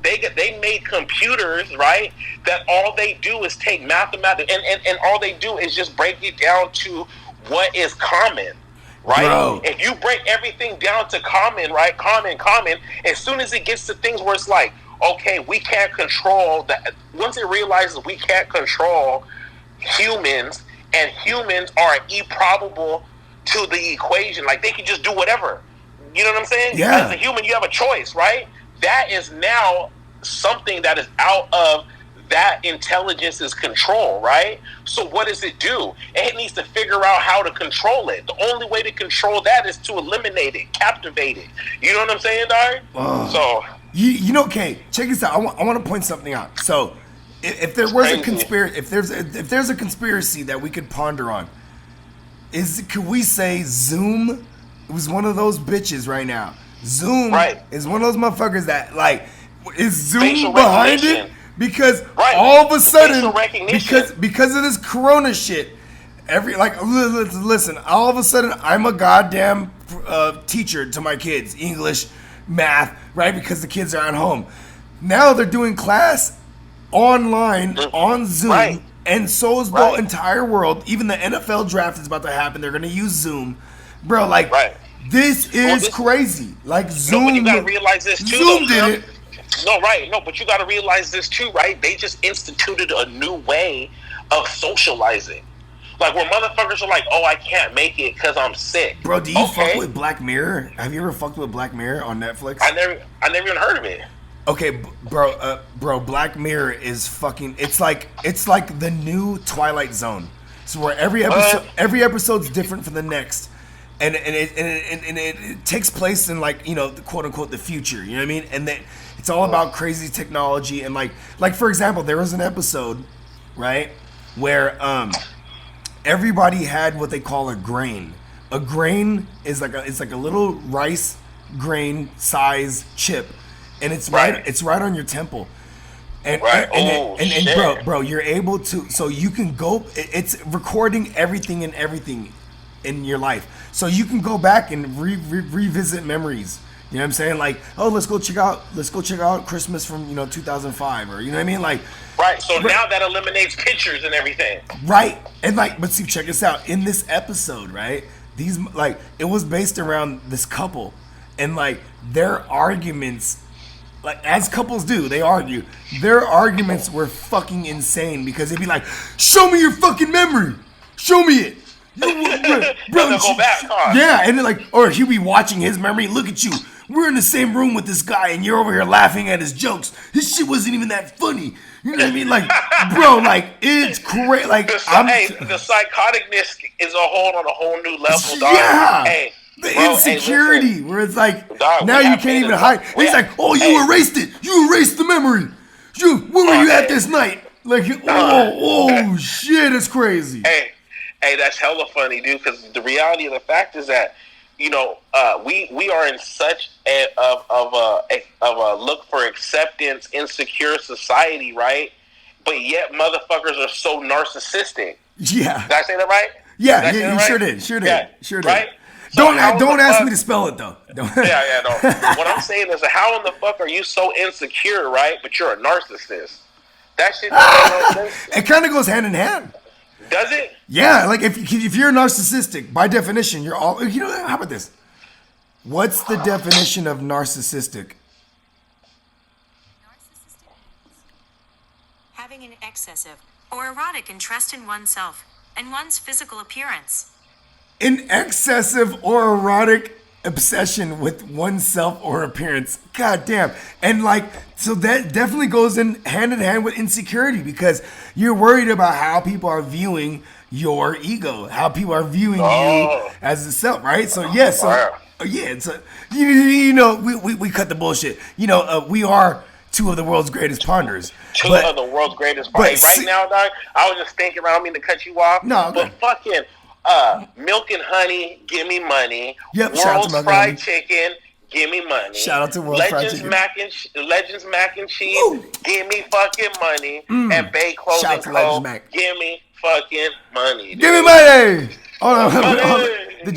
they made computers, right? That all they do is take mathematics, and all they do is just break it down to what is common, right? Bro. If you break everything down to common, right? Common. As soon as it gets to things where it's like, okay, we can't control that. Once it realizes we can't control humans, and humans are improbable to the equation, like they can just do whatever. You know what I'm saying? Yeah. As a human, you have a choice, right? That is now something that is out of that intelligence's control, right? So what does it do? It needs to figure out how to control it. The only way to control that is to eliminate it, captivate it. You know what I'm saying, Dari? So you know, okay, check this out. I want to point something out. So if there was a conspiracy, if there's a conspiracy that we could ponder on, could we say Zoom was one of those bitches right now? Zoom is one of those motherfuckers that, like, is Zoom behind it? Because all of a sudden, because of this corona shit, listen, all of a sudden I'm a goddamn teacher to my kids, English, math, right? Because the kids are at home. Now they're doing class online on Zoom, and so is the entire world. Even the NFL draft is about to happen. They're going to use Zoom, bro. Like, this is crazy. Like, Zoom. No, but you got to realize this too. Zoom did it. No, but you got to realize this too, right? They just instituted a new way of socializing. Like, where motherfuckers are like, oh, I can't make it because I'm sick. Bro, do you fuck with Black Mirror? Have you ever fucked with Black Mirror on Netflix? I never even heard of it. Okay, bro, Black Mirror is fucking. It's like the new Twilight Zone. So where every episode's different from the next, and it takes place in, like, you know, the quote unquote the future. You know what I mean? And then it's all about crazy technology, and like for example, there was an episode, right, where everybody had what they call a grain. A grain is like a little rice grain size chip, and it's right on your temple. Right. Oh, and shit. bro, you're able to, so you can go. It's recording everything in your life, so you can go back and revisit memories. You know what I'm saying? Like, oh, let's go check out Christmas from 2005, or you know what I mean? Like, Right. So now that eliminates pictures and everything. right, and like, but see, check this out. In this episode, right? These like it was based around this couple, and like their arguments. Like, as couples do, they argue. Their arguments were fucking insane because they'd be like, show me your fucking memory. Show me it. Bro, They'll go back, huh? yeah, and then like, or he'll be watching his memory. Look at you. We're in the same room with this guy, and you're over here laughing at his jokes. His shit wasn't even that funny. You know what I mean? Like, bro, like, it's great. Like, The psychoticness is on a whole new level, dog. yeah. Hey, the bro, insecurity, hey, listen. where it's like, Dog, now we you have can't even made it- hide. we He's have- like, oh, you hey. erased it. You erased the memory. Where were you at hey. this night? Like, oh, shit, it's crazy. Hey, that's hella funny, dude. Because the reality of the fact is that we are in such a look for acceptance, insecure society, right? But yet motherfuckers are so narcissistic. Yeah. Did I say that right? Yeah, Did I say you that right? sure did. Sure did. Yeah, Sure did. right? So Don't how don't the ask fuck- me to spell it, though. Don't. Yeah, no. What I'm saying is, how in the fuck are you so insecure, right? But you're a narcissist. That shit doesn't make no sense. It kind of goes hand in hand. Does it? Yeah, like if you're narcissistic, by definition, you're all. How about this? What's the definition of narcissistic? Having an excessive or erotic interest in oneself and one's physical appearance. An excessive or erotic obsession with oneself or appearance. God damn. And like, so that definitely goes in hand with insecurity, because you're worried about how people are viewing your ego, how people are viewing you as a self, right? So yeah, it's we cut the bullshit. We are two of the world's greatest ponders. Two of the world's greatest parties. Right now, dog, I was just thinking, I don't mean to cut you off. No, but fucking Milk and Honey, give me money. Yep, shout out to World's Milk and Fried Honey. Chicken, give me money. Shout out to World's Fried Chicken. Legends Mac and Cheese, Woo. give me fucking money. And Bay Clothes Shout out and to Co, Legends Mac. give me fucking money. Dude. Give me money. Hold on. Money. The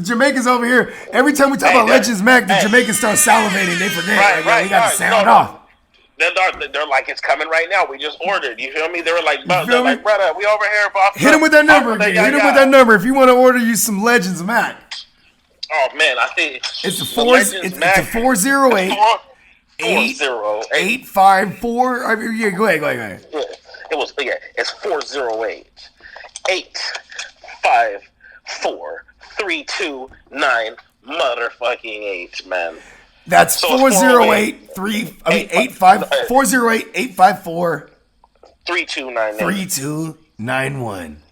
Jamaicans over here. Every time we talk about Legends Mac, the Jamaicans start salivating. They forget. We got to sound off. They're like, it's coming right now. We just ordered. You feel me? They were like, brother, feel me? we over here. Hit him with that number. Hit him with that number if you want to order you some Legends Mac. Oh man, I think It's a the 408 408. 854. Yeah, go ahead. It's 408 854 329 motherfucking 8, man. That's So it's 408 854 3298. 3291.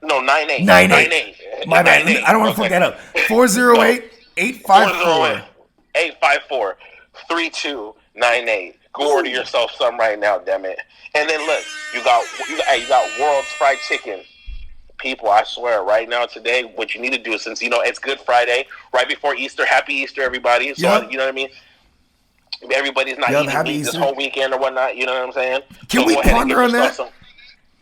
No, 98. 98. My bad. I don't want to fuck that up. 408 854. 854 3298. Go order yourself some right now, damn it. And then look, you got World's Fried Chicken. People, I swear, right now today, what you need to do, since it's Good Friday, right before Easter. Happy Easter, everybody. So Yep. you know what I mean. Everybody's not Yep, eating happy meat this Easter. whole weekend or whatnot. You know what I'm saying? Can we go ahead and ponder get on yourself that?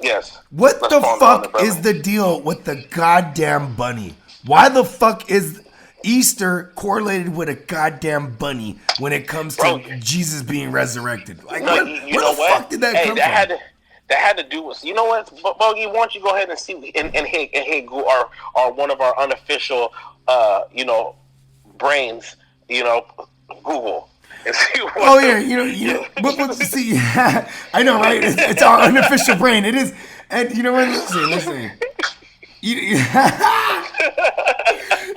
Yes. What Let's the ponder on it, fuck brother. is the deal with the goddamn bunny? Why the fuck is Easter correlated with a goddamn bunny when it comes to Bro. Jesus being resurrected? Like, No, where you the know what? fuck did that Hey, come that from? That had to do with, you know what, Bogey, why don't you go ahead and see and hit Google, our one of our unofficial brains, Google, and see what Oh yeah, but see, I know, right? It's our unofficial brain. It is, and you know what? Listen.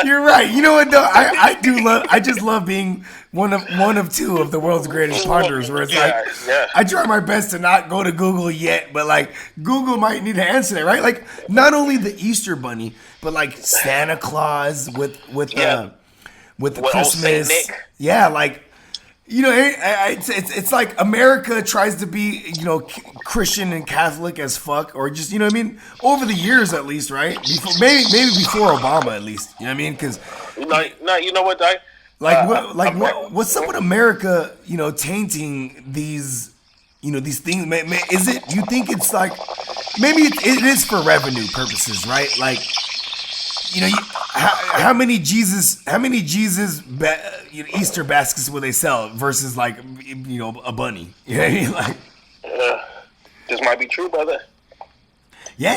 You're right. You know what though? I just love being one of two of the world's greatest ponderers. Where it's like, I try my best to not go to Google yet, but like Google might need to answer that, right? Like not only the Easter Bunny, but like Santa Claus with the With old Christmas. Saint Nick. Yeah, like. It's like America tries to be, Christian and Catholic as fuck, or just, you know what I mean? Over the years, at least, right? Maybe before Obama, at least. You know what I mean? Because, no, you know what, Di? what's up with America, tainting these these things. Is it? You think it's like maybe it is for revenue purposes, right? Like, how many Easter baskets will they sell versus like a bunny? You know what I mean? Like, this might be true, brother. yeah,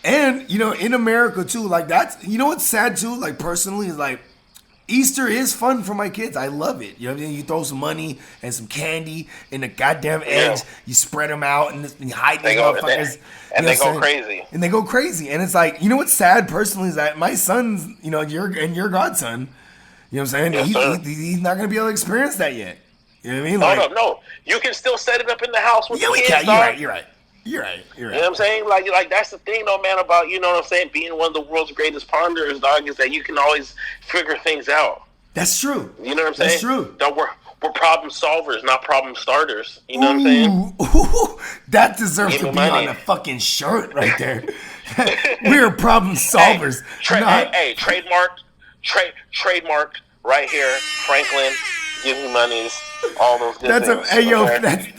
and in America too, like that's what's sad too. Like personally, is like Easter is fun for my kids. I love it. You know what I mean? You throw some money and some candy and the goddamn eggs. You spread them out and you hide these motherfuckers. And they go crazy. And they go crazy. And it's like, what's sad personally is that my son's, your godson, you know what I'm saying? Yes, he's not going to be able to experience that yet. You know what I mean? Like, no. You can still set it up in the house with the kids, dog. You're right. You know what I'm saying? Like that's the thing, though, man, about, you know what I'm saying, being one of the world's greatest ponderers, dog, is that you can always figure things out. That's true. You know what I'm saying? That's true. Don't we're problem solvers, not problem starters. You know what I'm saying? Ooh, that deserves to be on a fucking shirt right there. We're problem solvers. Trademark right here. Franklin, give me monies. All those good things.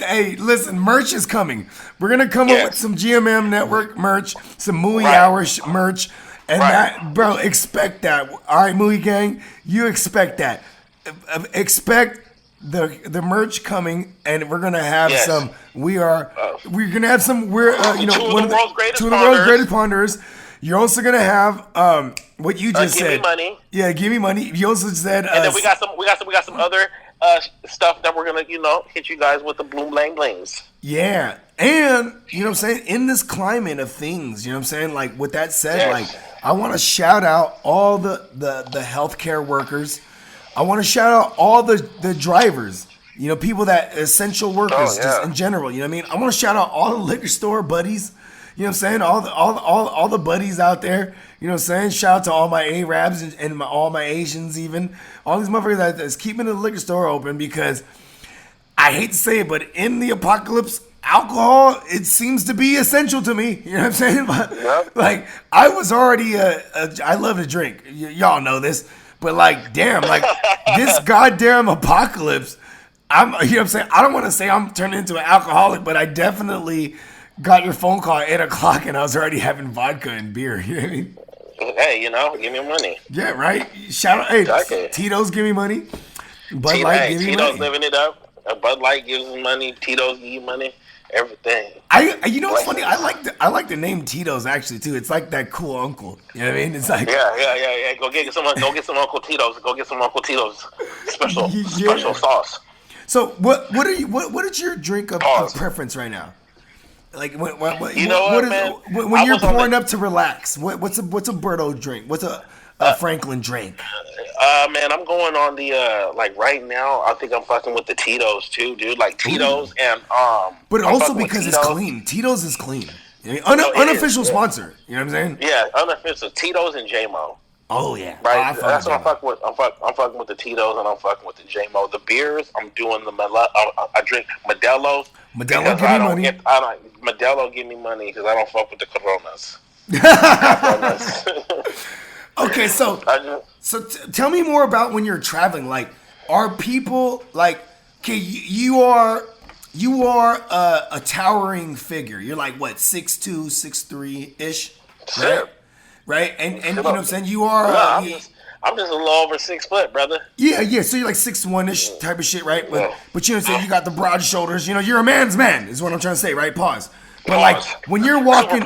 Hey, listen, merch is coming. We're gonna come up with some GMM Network merch, some Mooey Hour merch, and that, bro, expect that. All right, Mooey Gang, you expect that. Expect the merch coming, and we're gonna have some. We're gonna have some. We're one of the world's greatest ponderers. You're also gonna have what you just said. Give me money. Yeah, give me money. You also said. And then we got some other stuff that we're gonna hit you guys with the Bloom Blang Blings. Yeah, and you know what I'm saying, in this climate of things, you know what I'm saying, like with that said, like I want to shout out all the healthcare workers. I want to shout out all the drivers, people that essential workers just in general. You know what I mean? I want to shout out all the liquor store buddies. You know what I'm saying? All the buddies out there. You know what I'm saying? Shout out to all my Arabs and all my Asians, even all these motherfuckers that's keeping the liquor store open, because I hate to say it, but in the apocalypse, alcohol, it seems to be essential to me. You know what I'm saying? Like I was already I love to drink. Y'all know this, but like, damn, like this goddamn apocalypse. You know what I'm saying? I don't want to say I'm turning into an alcoholic, but I definitely got your phone call at 8 o'clock and I was already having vodka and beer. You know what I mean? Hey, give me money. Yeah, right? Shout out, hey, Tito's give me money. Bud Light give me money. Tito's living it up. Bud Light gives me money. Tito's give you money. Everything. You know what's funny? I like the name Tito's actually too. It's like that cool uncle. You know what I mean? It's like yeah. Go get some Uncle Tito's. Go get some Uncle Tito's special sauce. So what is your drink of preference right now? Like when you're pouring up to relax, what's a Berto drink? What's a Franklin drink? Man, I'm going on the like right now. I think I'm fucking with the Tito's too, dude. Like Tito's and But also because it's clean. Tito's is clean. I mean, unofficial sponsor. You know what I'm saying? Yeah, unofficial. Tito's and J-Mo. Oh yeah, right. That's what I'm fucking with. I'm fucking with the Tito's and I'm fucking with the J-Mo. The beers, I'm doing the I drink Modelo's. Modelo give me money. Modelo give me money because I don't fuck with the Coronas. Okay, so tell me more about when you're traveling. Like, are people like? Okay, you are a towering figure. You're like what, 6'2", 6'3" ish, right? Right, and you know what I'm saying. You are. I'm just a little over 6 foot, brother. Yeah. So you're like 6'1" type of shit, right? But you know what I'm saying. You got the broad shoulders. You're a man's man, is what I'm trying to say, right? Pause. But like when you're walking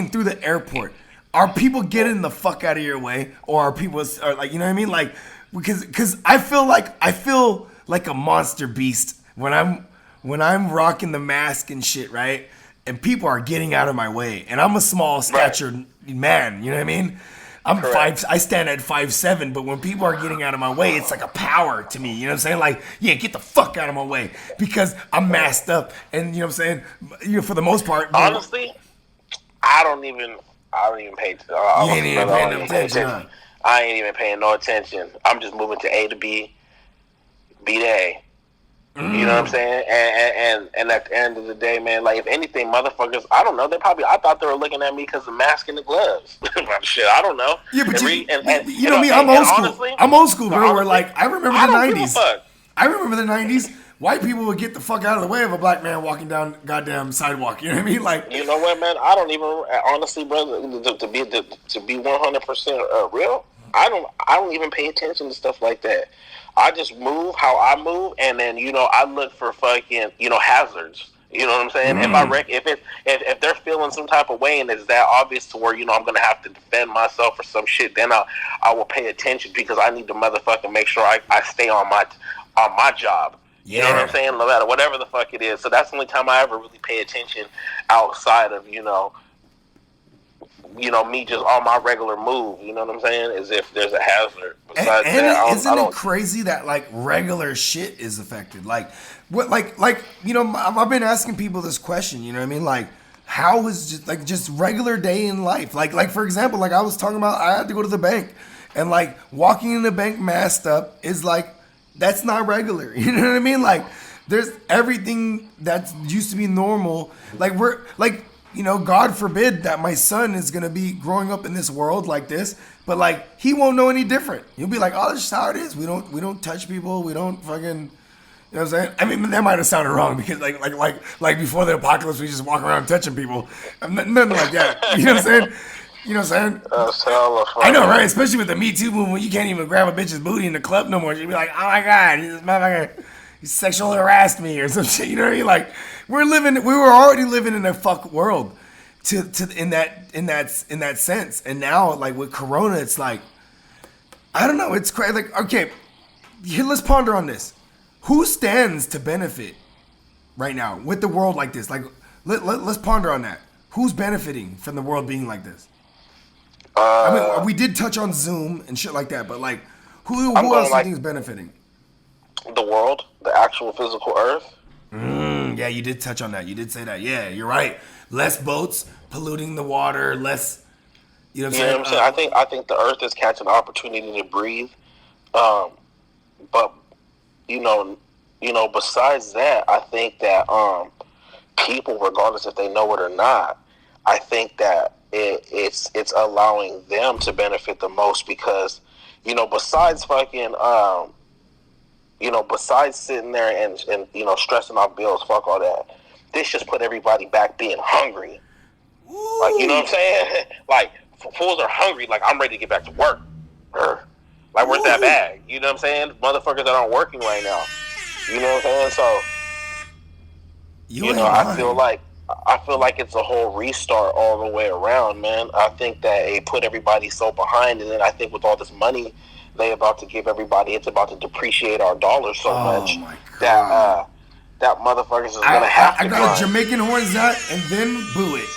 through the airport, are people getting the fuck out of your way, or are people like, you know what I mean? Like because I feel like a monster beast when I'm rocking the mask and shit, right? And people are getting out of my way, and I'm a small statured man. You know what I mean? I'm Correct. I stand at 5'7", but when people are getting out of my way, it's like a power to me. You know what I'm saying? Like, yeah, get the fuck out of my way because I'm masked up, and you know what I'm saying. For the most part, honestly, I don't even pay. You ain't even paying no attention. I ain't even paying no attention. I'm just moving to A to B, B to A. You know what I'm saying? And at the end of the day, man, like, if anything, motherfuckers, I don't know. I thought they were looking at me because of the mask and the gloves. Shit, I don't know. Yeah, but you know me, I'm old school. Honestly, I'm old school, bro. Where like I remember the 90s. I remember the 90s white people would get the fuck out of the way of a black man walking down goddamn sidewalk. You know what I mean? Like, You know what, man? I don't even honestly, brother, to be 100% real. I don't even pay attention to stuff like that. I just move how I move, and then I look for fucking hazards. You know what I'm saying? If they're feeling some type of way and it's that obvious to where I'm gonna have to defend myself or some shit, then I will pay attention because I need to motherfucking make sure I stay on my job. You know what I'm saying? No matter whatever the fuck it is. So that's the only time I ever really pay attention outside of me just on my regular move. You know what I'm saying? Is if there's a hazard. Besides that, isn't it crazy that like regular shit is affected? Like what? Like I've been asking people this question. You know what I mean? Like how is just regular day in life? Like for example, like I was talking about, I had to go to the bank, and like walking in the bank masked up is like. That's not regular. You know what I mean? Like, there's everything that used to be normal. Like, God forbid that my son is going to be growing up in this world like this, but like, he won't know any different. He'll be like, oh, this is how it is. We don't touch people. We don't fucking, you know what I'm saying? I mean, that might have sounded wrong because like before the apocalypse, we just walk around touching people. Nothing like that. You know what I'm saying? You know what I'm saying? That's hella funny. I know, right? Especially with the Me Too movement, you can't even grab a bitch's booty in the club no more. You'd be like, oh my God, this motherfucker, he sexually harassed me or some shit. You know what I mean? Like, we were already living in a fuck world in that sense. And now, like with Corona, it's like, I don't know, it's crazy. Like, okay, here, let's ponder on this. Who stands to benefit right now with the world like this? Like, let's ponder on that. Who's benefiting from the world being like this? I mean, we did touch on Zoom and shit like that, but like, who else do you think is benefiting? The world, the actual physical Earth. Yeah, you did touch on that. You did say that. Yeah, you're right. Less boats polluting the water. Less. You know what I'm saying? I think the Earth is catching an opportunity to breathe. But besides that, I think that people, regardless if they know it or not, I think that it's allowing them to benefit the most because, besides fucking, besides sitting there and stressing out bills, fuck all that. This just put everybody back being hungry. Ooh. Like, you know what I'm saying? Like, fools are hungry. Like, I'm ready to get back to work. Like, where's that bag? You know what I'm saying? Motherfuckers that aren't working right now. You know what I'm saying? So, I feel like it's a whole restart all the way around, man. I think that it put everybody so behind, and then I think with all this money they about to give everybody, it's about to depreciate our dollar so much that motherfuckers is gonna have to. I got a Jamaican horns out and then boo it.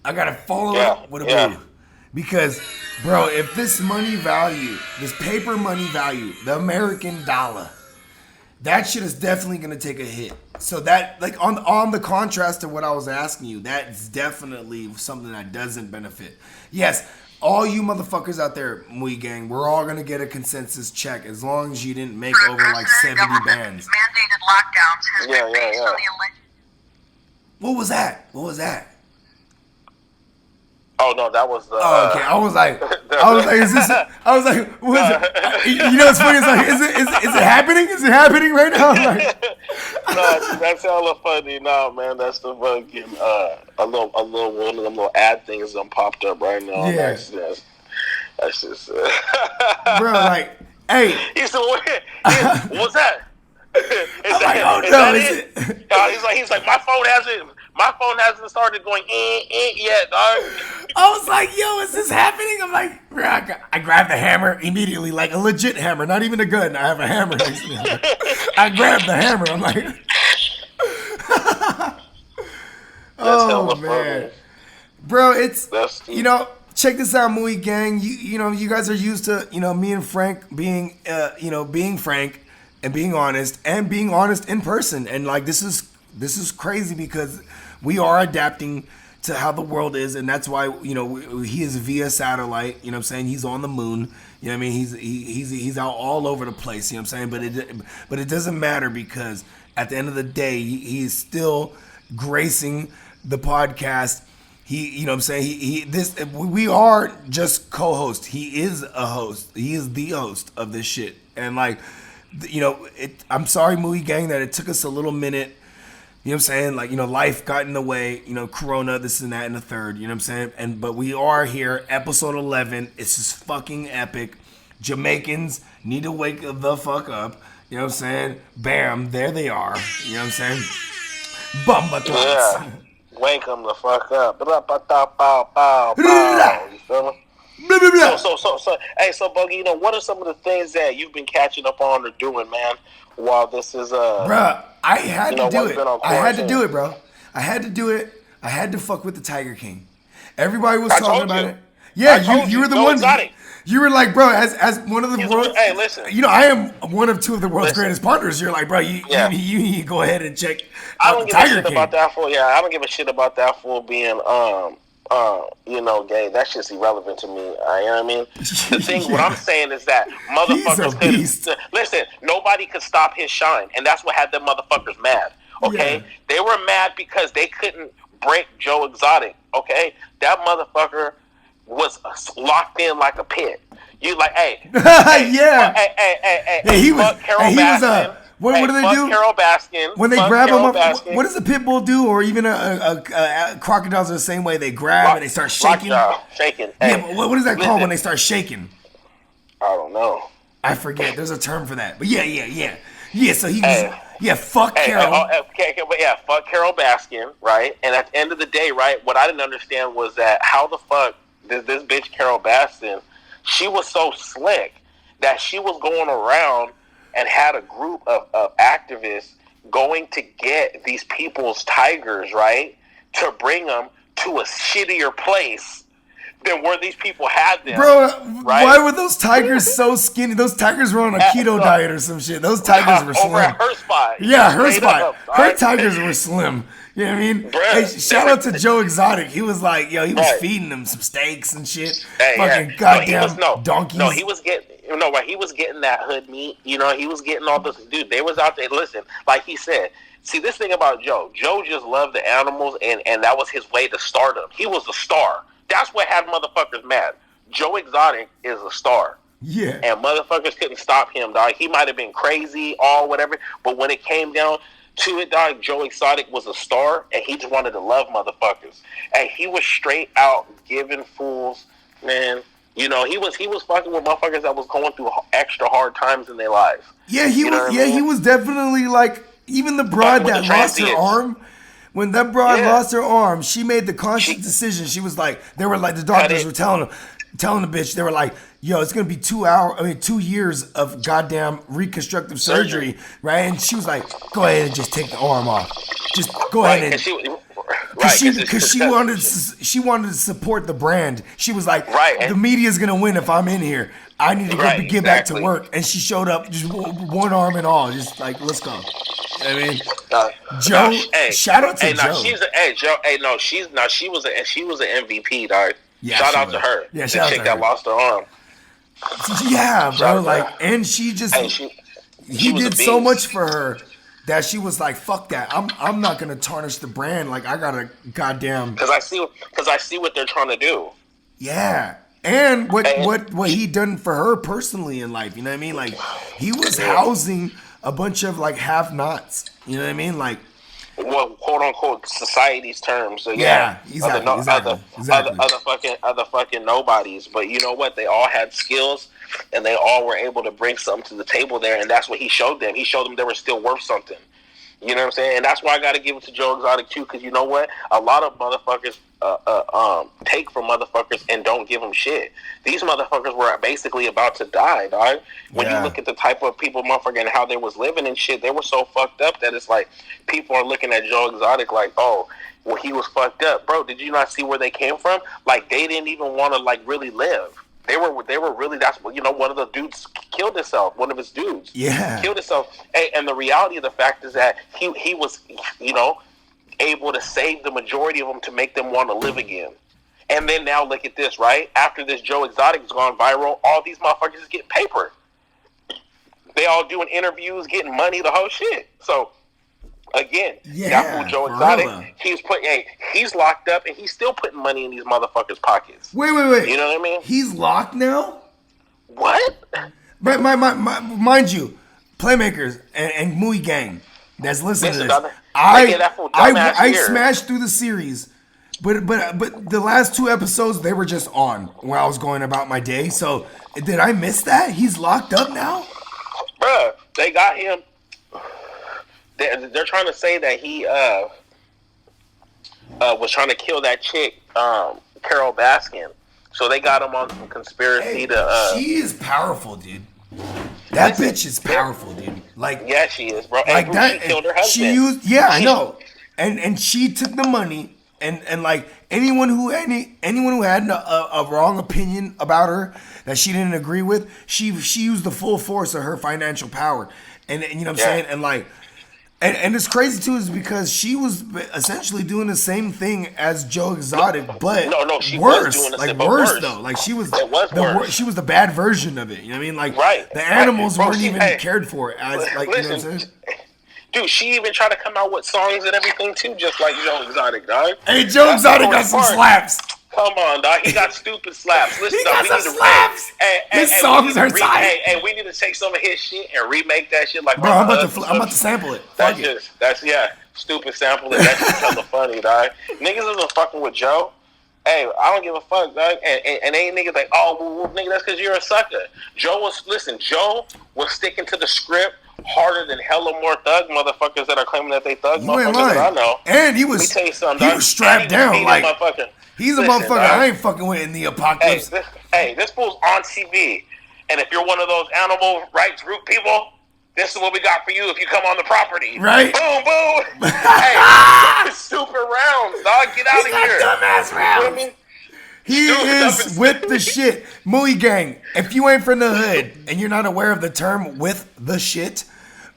I gotta follow up with a boo. Because, bro, if this money value, this paper money value, the American dollar, that shit is definitely gonna take a hit. So that, like, on the contrast to what I was asking you, that's definitely something that doesn't benefit. Yes, all you motherfuckers out there, Mui Gang, we're all gonna get a consensus check as long as you didn't make over like 70 bands. Mandated lockdowns has been based on the election. What was that? Oh no, that was the. Oh, okay. I was like, is this? I was like, what is it? You know, what's funny? It's like, is it happening? Is it happening right now? Like, no, that's hella funny. No, man, that's the fucking a little one of them little ad things that popped up right now. Yeah. That's just. Bro, like, hey. He said, what was that? I'm like, oh no, is it? He's like, my phone hasn't started going yet, dog. I was like, yo, is this happening? I'm like, bro, I grabbed the hammer immediately, like a legit hammer, not even a gun. I have a hammer next to me. I grabbed the hammer. I'm like, oh man, bro, it's check this out, Mui Gang. You guys are used to me and Frank being being frank and being honest in person, and like this is crazy because we are adapting to how the world is, and that's why he is via satellite. You know what I'm saying? He's on the moon. You know what I mean? He's out all over the place. You know what I'm saying? But it doesn't matter because at the end of the day, he's still gracing the podcast. You know what I'm saying? We are just co-host. He is a host. He is the host of this shit, and like. I'm sorry, Mooey Gang, that it took us a little minute. You know what I'm saying? Like, life got in the way, Corona, this and that and the third, you know what I'm saying? But we are here, episode 11. It's just fucking epic. Jamaicans need to wake the fuck up. You know what I'm saying? Bam, there they are. You know what I'm saying? Bumba clots. Yeah. Wake them the fuck up. You feel me? Blah, blah, blah. So Bogey, what are some of the things that you've been catching up on or doing, man, while this is Bruh, I had to do while it. it's been on I had to quarantine? do it, bro. I had to do it. I had to fuck with the Tiger King. Everybody was I talking told about you. it. Yeah, I told you were the Joe one. Exotic. You were like, bro, as one of the world's. Hey, listen. I am one of two of the world's Listen. greatest partners. You're like, bro, you need to go ahead and check I out don't the give a Tiger shit King. about that fool. Yeah, I don't give a shit about that fool being gay. That shit's irrelevant to me. You know what I mean? The thing, what I'm saying is that motherfuckers beast. listen. Nobody could stop his shine, and that's what had them motherfuckers mad. Okay, Yeah. they were mad because they couldn't break Joe Exotic. Okay, that motherfucker was locked in like a pit. You like, hey, Yeah. hey, he was. fuck Carol He was. Baskin. What do they fuck do? Carol Baskin. When they fuck grab Carol him up, Baskin. what does a pit bull do? Or even a crocodiles are the same way. They grab and they start shaking. Shaking. Yeah, Hey, but what is that called listen. when they start shaking? I don't know. I forget. There's a term for that. But yeah. So he was. Hey. Yeah, fuck Carol. But yeah, fuck Carol Baskin, right? And at the end of the day, right, what I didn't understand was that how the fuck this bitch Carol Baskin, she was so slick that she was going around and had a group of activists going to get these people's tigers, right, to bring them to a shittier place than where these people had them. Bro, right? why were those tigers so skinny? Those tigers were on a keto diet or some shit. Those tigers were over slim. at her spot. Yeah, her Straight spot. up, Her alright? tigers were slim. You know what I mean? Bruh. Hey, shout out to Joe Exotic. He was like, he was Right. feeding them some steaks and shit. Hey, Fucking yeah. goddamn donkeys. No, he was getting that hood meat. He was getting all this. Dude, they was out there. Listen, like he said. See, this thing about Joe. Joe just loved the animals, and that was his way to start them. He was a star. That's what had motherfuckers mad. Joe Exotic is a star. Yeah. And motherfuckers couldn't stop him, dog. He might have been crazy or whatever, but when it came down to it, dog, Joe Exotic was a star, and he just wanted to love motherfuckers. And he was straight out giving fools, man. He was fucking with motherfuckers that was going through extra hard times in their lives. Yeah, he You know was. what I Yeah, mean? he was definitely like even the broad Fucking with that the lost her transients. arm. When that broad Yeah. lost her arm, she made the conscious decision. She was like, they were like, the doctors it. were telling the bitch, they were like, yo, it's gonna be 2 years of goddamn reconstructive surgery, right? And she was like, go ahead and just take the arm off. Just go Right, ahead and and because she wanted to support the brand. She was like, Right, and- the media's gonna win if I'm in here. I need to Right, get back to exactly. work. And she showed up just one arm and all, just like, let's go. I mean, Joe, shout out to Joe. She was an MVP, dog. Yeah, shout she out was. to her. Yeah, the shout out chick to that her. lost her arm. Yeah, bro. Shout out Like, to her. and she just Hey, she he was a did so beast. much for her that she was like, fuck that. I'm not gonna tarnish the brand. Like, I gotta goddamn Because I see what they're trying to do. yeah. And what And- he done for her personally in life, you know what I mean? Like, he was housing a bunch of like have-nots. You know what I mean? Like, Well, quote unquote society's terms. So Yeah, exactly, other fucking nobodies. But you know what? They all had skills, and they all were able to bring something to the table there, and that's what he showed them. He showed them they were still worth something. You know what I'm saying? And that's why I got to give it to Joe Exotic too, because you know what? A lot of motherfuckers take from motherfuckers and don't give them shit. These motherfuckers were basically about to die, dog. When Yeah. you look at the type of people, motherfucker, and how they was living and shit, they were so fucked up that it's like people are looking at Joe Exotic like, oh, well, he was fucked up, bro. Did you not see where they came from? Like, they didn't even want to like really live. They were really, that's what, one of the dudes killed himself. One of his dudes killed himself. And the reality of the fact is that he was, able to save the majority of them to make them want to live again. And then now look at this, right? After this Joe Exotic has gone viral, all these motherfuckers is getting paper. They all doing interviews, getting money, the whole shit. So, again, that fool Joe for Exotic, real. he's locked up and he's still putting money in these motherfuckers' pockets. wait. You know what I mean? He's locked now? What? But mind you, playmakers and Mui Gang that's listening to Listen, this. dog, they get that fool dumbass I ear. smashed through the series, but the last 2 episodes they were just on when I was going about my day. So did I miss that? He's locked up now? Bruh, they got him. They're trying to say that he was trying to kill that chick, Carol Baskin. So they got him on some conspiracy to. She is powerful, dude. That bitch is powerful, dude. Like, yeah, she is, bro. like And that. she killed her husband. She used, yeah, I know. And she took the money, and like anyone who had a wrong opinion about her that she didn't agree with, she used the full force of her financial power, and you know what I'm saying, and like. And it's crazy too, is because she was essentially doing the same thing as Joe Exotic, but no, she worse, was doing the like same, but worse worse. though. Like she was, It was worse. she was the bad version of it. You know what I mean? Like Right, the animals Bro, weren't she- even hey, cared for as like you know what I'm saying? Dude, she even tried to come out with songs and everything too, just like Joe Exotic, dog. Hey, Joe That's the Exotic got worst some part. slaps. Come on, dog. He got stupid slaps. Listen, He dog, got we some need to slaps. His we songs need to are tight. Hey, we need to take some of his shit and remake that shit like. Bro, I'm Mama about Us and to stuff. sample it. That's Fuck it. stupid sample. That shit's hella funny, dog. Niggas isn't fucking with Joe. Hey, I don't give a fuck, dog. And ain't niggas like, oh, well, nigga, that's because you're a sucker. Joe was sticking to the script harder than hella more thug motherfuckers that are claiming that they thug You ain't motherfuckers that I lying. know. And he Let me was tell you something, he dog. was strapped And he down beating like motherfucker. he's a Listen, motherfucker dog. I ain't fucking with in the Hey, apocalypse. this fool's on TV. And if you're one of those animal rights group people, this is what we got for you if you come on the property. Right. Boom, boom. Hey, stupid rounds, dog. Get out of here. Dumbass You rounds. feel me? He Stupid is dumb- with the shit. Mui Gang. If you ain't from the hood and you're not aware of the term with the shit,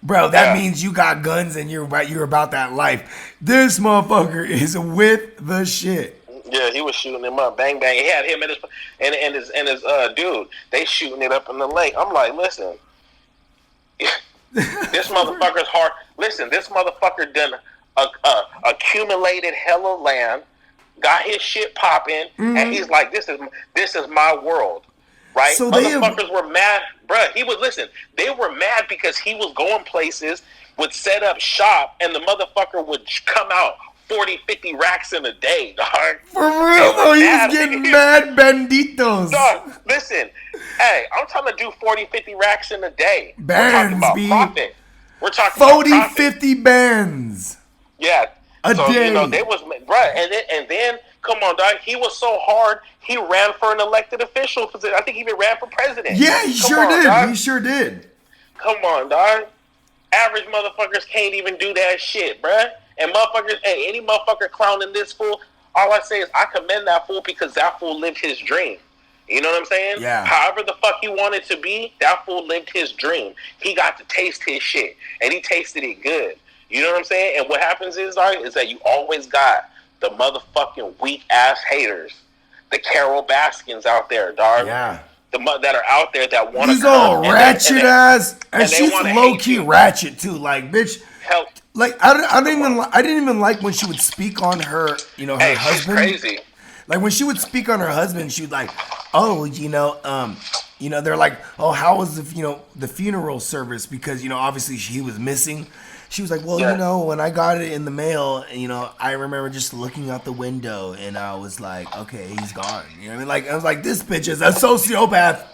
bro, that Yeah. means you got guns and you're about that life. This motherfucker is with the shit. Yeah, he was shooting him up. Bang, bang. He had him and his dude. They shooting it up in the lake. I'm like, listen. This motherfucker's hard. Listen, this motherfucker done accumulated hella land, got his shit popping, and he's like, this is my world, right? So they have- motherfuckers were mad, bruh. They were mad because he was going places, would set up shop, and the motherfucker would come out 40, 50 racks in a day, dog. For real though, he mad. was getting mad banditos. Dog, listen, hey, I'm trying to do 40, 50 racks in a day. We're Bands, talking about B. profit. We're talking 40, about profit. 50 bands. Yeah. A so, day. you know, they was, bruh, and then, come on, dog, he was so hard, he ran for an elected official position. I think he even ran for president. Yeah, he Come sure on, did. dog. He sure did. Come on, dog. Average motherfuckers can't even do that shit, bruh. And motherfuckers, and any motherfucker clowning this fool, all I say is I commend that fool because that fool lived his dream. You know what I'm saying? Yeah. However the fuck he wanted to be, that fool lived his dream. He got to taste his shit, and he tasted it good. You know what I'm saying? And what happens is, dog, is that you always got the motherfucking weak ass haters, the Carol Baskins out there, dog. Yeah. That are out there that want to He's all ratchet ass, and and they she's wanna low hate key you. ratchet too. Like, bitch, help. like I didn't even like when she would speak on her, you know, her Hey, she's husband. crazy. Like when she would speak on her husband, she would like, oh, they're like, oh, how was the funeral service? Because obviously he was missing. She was like, well, Yeah. when I got it in the mail, I remember just looking out the window and I was like, okay, he's gone. You know what I mean? Like I was like, this bitch is a sociopath.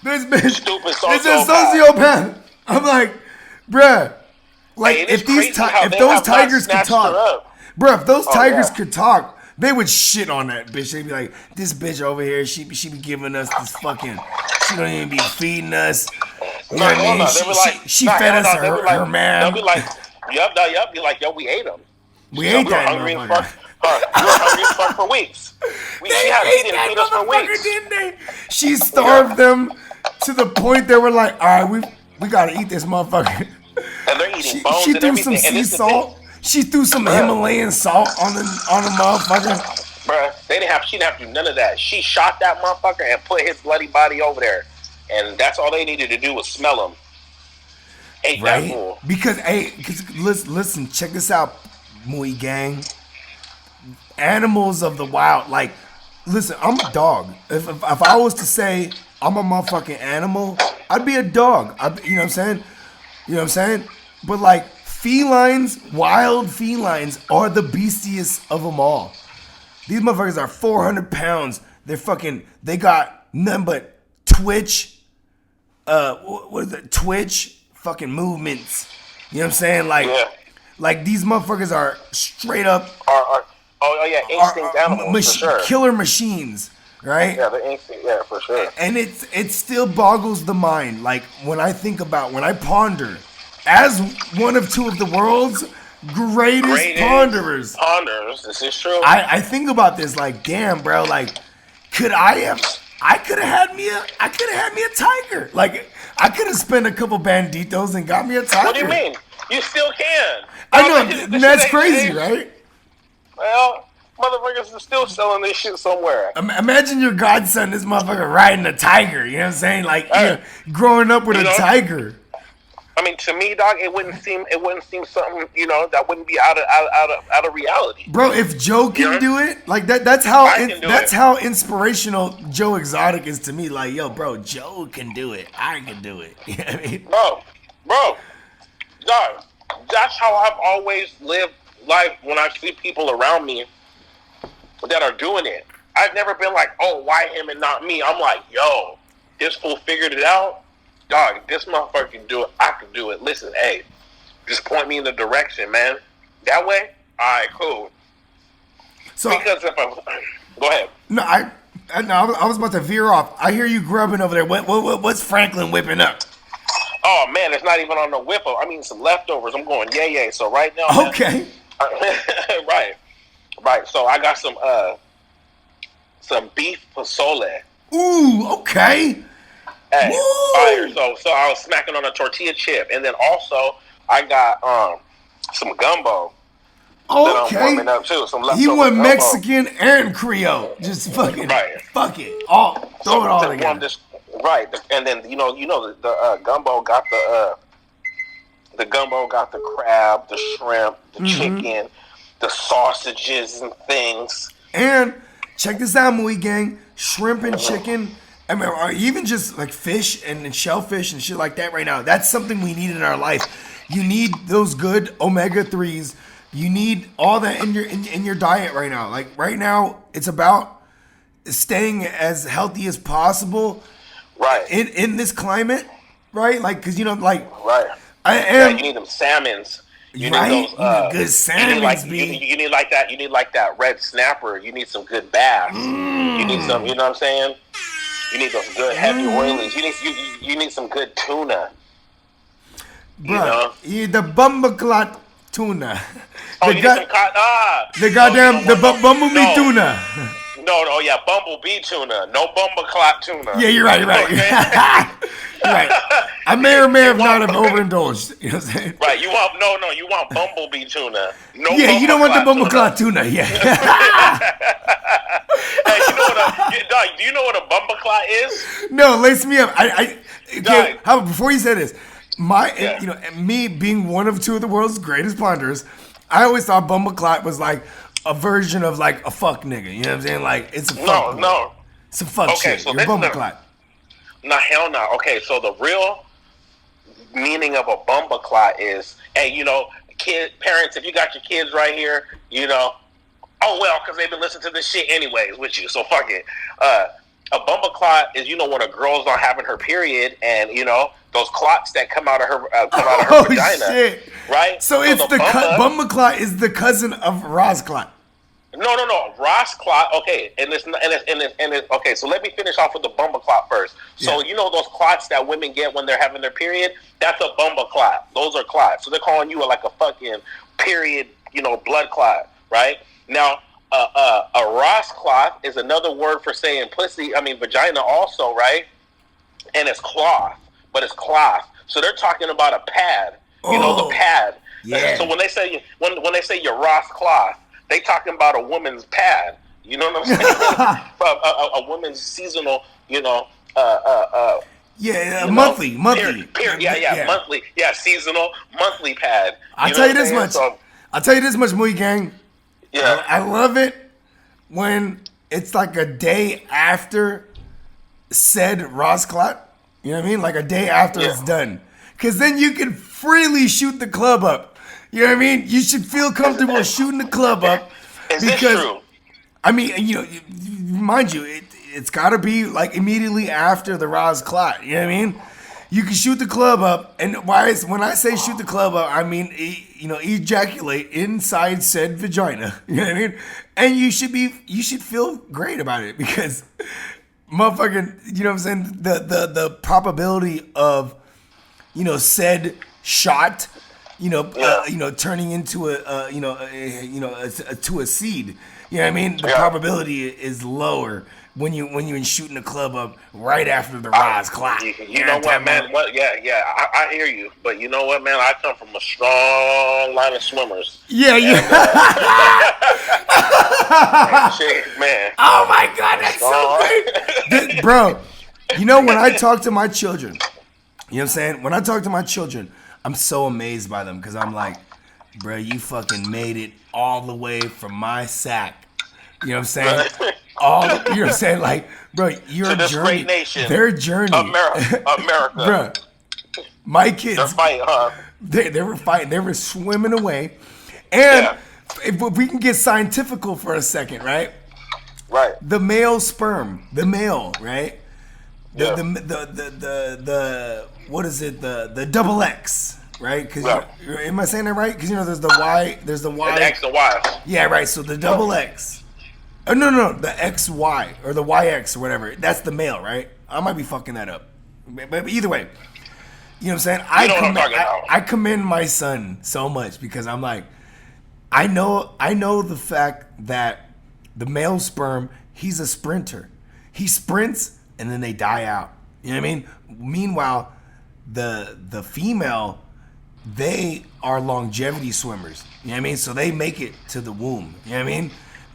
This bitch Stupid is a sociopath. sociopath. I'm like, bruh. Like Hey, it is if these crazy how if they those have not tigers could snatched her talk, up. bruh, if those tigers yeah. could talk, they would shit on that bitch. They'd be like, this bitch over here, she be giving us this fucking, she don't even be feeding us. You know what I mean? She fed us her man. They'll be like, yup. Be like, yo, we ate them. We ate We were that hungry as motherfucker. fuck. We were hungry as fuck for weeks. She didn't feed us for weeks. Didn't they? She starved them to the point they were like, all right, we gotta eat this motherfucker. And they're eating bones She and threw everything. some And sea this is the salt. She threw some Himalayan salt on the motherfucker. Bruh, she didn't have to do none of that. She shot that motherfucker and put his bloody body over there. And that's all they needed to do was smell him. Ate that Right? fool. Because listen, check this out, Mui Gang. Animals of the wild, like, listen, I'm a dog. If I was to say I'm a motherfucking animal, I'd be a dog. You know what I'm saying? You know what I'm saying? But like felines, wild felines are the beastiest of them all. These motherfuckers are 400 pounds. They got nothing but Twitch, what is it? Twitch fucking movements. You know what I'm saying? Like these motherfuckers are straight up. Instinct animals for sure. Killer machines, right? Yeah, the instinct, yeah, for sure. And it still boggles the mind. Like when I ponder, as one of two of the world's greatest ponderers. This is true. I think about this like, damn, bro, like I could have had me a tiger. Like I could have spent a couple banditos and got me a tiger. What do you mean? You still can. I know, that's crazy, right? Well, motherfuckers are still selling this shit somewhere. Imagine your godson, this motherfucker riding a tiger. You know what I'm saying? Like growing up with a tiger. I mean, to me, dog, it wouldn't seem something, that wouldn't be out of reality. Bro, if Joe can do it, like that's how inspirational Joe Exotic is to me. Like, yo, bro, Joe can do it. I can do it. You know what I mean? Bro, dog, that's how I've always lived life when I see people around me that are doing it. I've never been like, oh, why him and not me? I'm like, yo, this fool figured it out. Dog, this motherfucker can do it. I can do it. Listen, hey, just point me in the direction, man. That way, all right, cool. So, because go ahead. No, I was about to veer off. I hear you grubbing over there. What's Franklin whipping up? Oh man, it's not even on the whip. I mean, some leftovers. I'm going yay. So right now, man, okay. right. So I got some beef pozole. Ooh, okay. Hey, fire. So I was smacking on a tortilla chip, and then also I got some gumbo. Okay. That I'm warming up too. Some leftover he went gumbo. Mexican and Creole. Just fucking fuck it. Throw it all together. Right, and then the gumbo got the crab, the shrimp, the chicken, the sausages and things. And check this out, Mui Gang. Shrimp and chicken. I mean, or even just like fish and shellfish and shit like that right now. That's something we need in our life. You need those good omega-3s. You need all that in your diet right now. Like right now, it's about staying as healthy as possible. Right. In this climate, right? Like, cause right. You need them salmons. You right? need those good salmons, you need like that. You need like that red snapper. You need some good bass. You need some. You know what I'm saying? You need those good heavy oilies. You need some good tuna. Bro, the bumbleclot tuna. The goddamn bumblebee tuna. No, yeah, bumblebee tuna. No bumbleclot tuna. Yeah, you're right. Right. I may or may have not have overindulged. You know what I'm saying? Right. You want bumblebee tuna. No. Yeah, you don't want the bumbleclot tuna. Yeah. Hey, do you know what a bumbleclot is? No, lace me up. Okay, before you say this, me being one of two of the world's greatest ponderers, I always thought bumbleclot was like a version of like a fuck nigga. You know what I'm saying? Like it's a fuck. No. It's a fuck shit. So you're bumbleclot. No, hell no. Okay, so the real meaning of a bumbleclot is, hey, parents, if you got your kids right here, oh well, because they've been listening to this shit anyways with you, so fuck it. A bumbleclot is, when a girl's not having her period, and those clots that come out of her vagina, shit. Right? So it's the bumbleclot is the cousin of Rosclot. No. Rosclot. Okay, and it's okay. So let me finish off with the bumbleclot first. So those clots that women get when they're having their period, that's a bumbleclot. Those are clots. So they're calling you like a fucking period, blood clot, right? Now, a Rosclot is another word for saying pussy. I mean vagina also, right? And it's cloth, but it's cloth. So they're talking about a pad. The pad. Yeah. So when they say your Rosclot, they talking about a woman's pad. You know what I'm saying? a woman's seasonal, monthly. Monthly. Yeah, seasonal, monthly pad. I'll tell you this much. I'll tell you this much, Mui Gang. Yeah. I love it when it's like a day after said Rosclot. You know what I mean? Like a day after it's done. Because then you can freely shoot the club up. You know what I mean? You should feel comfortable shooting the club up. Is this true? I mean, you know, mind you, it's got to be like immediately after the Raz clot. You know what I mean? You can shoot the club up, and when I say shoot the club up, I mean, you know, ejaculate inside said vagina. You know what I mean? And you should feel great about it because, motherfucking, you know what I'm saying? The probability of, you know, said shot, you know, turning into to a seed. You know what I mean? The probability is lower when you're shooting the club up right after the Raz clock. You know what, man? I hear you, but you know what, man? I come from a strong line of swimmers. Yeah. Shit, man. Oh my God, that's so great, bro. You know, when I talk to my children, you know what I'm saying? When I talk to my children, I'm so amazed by them because I'm like, bro, you fucking made it all the way from my sack. You know what I'm saying? You know what I'm saying? Like, bro, your to this journey, great nation, their journey, America. Bro, my kids, they're fighting, huh? They were fighting. They were swimming away, and if we can get scientifical for a second, right? Right. The male sperm, right? Yeah. The what is it? The double X, right? Because am I saying that right? Because you know there's the Y, And the X and Y. Yeah, right. So the double X. Oh, no, the XY or the YX or whatever. That's the male, right? I might be fucking that up, but either way, you know what I'm saying? I commend my son so much because I'm like, I know the fact that the male sperm, he's a sprinter. He sprints and then they die out. You know what I mean? Meanwhile, the female, they are longevity swimmers. You know what I mean? So they make it to the womb. You know what I mean?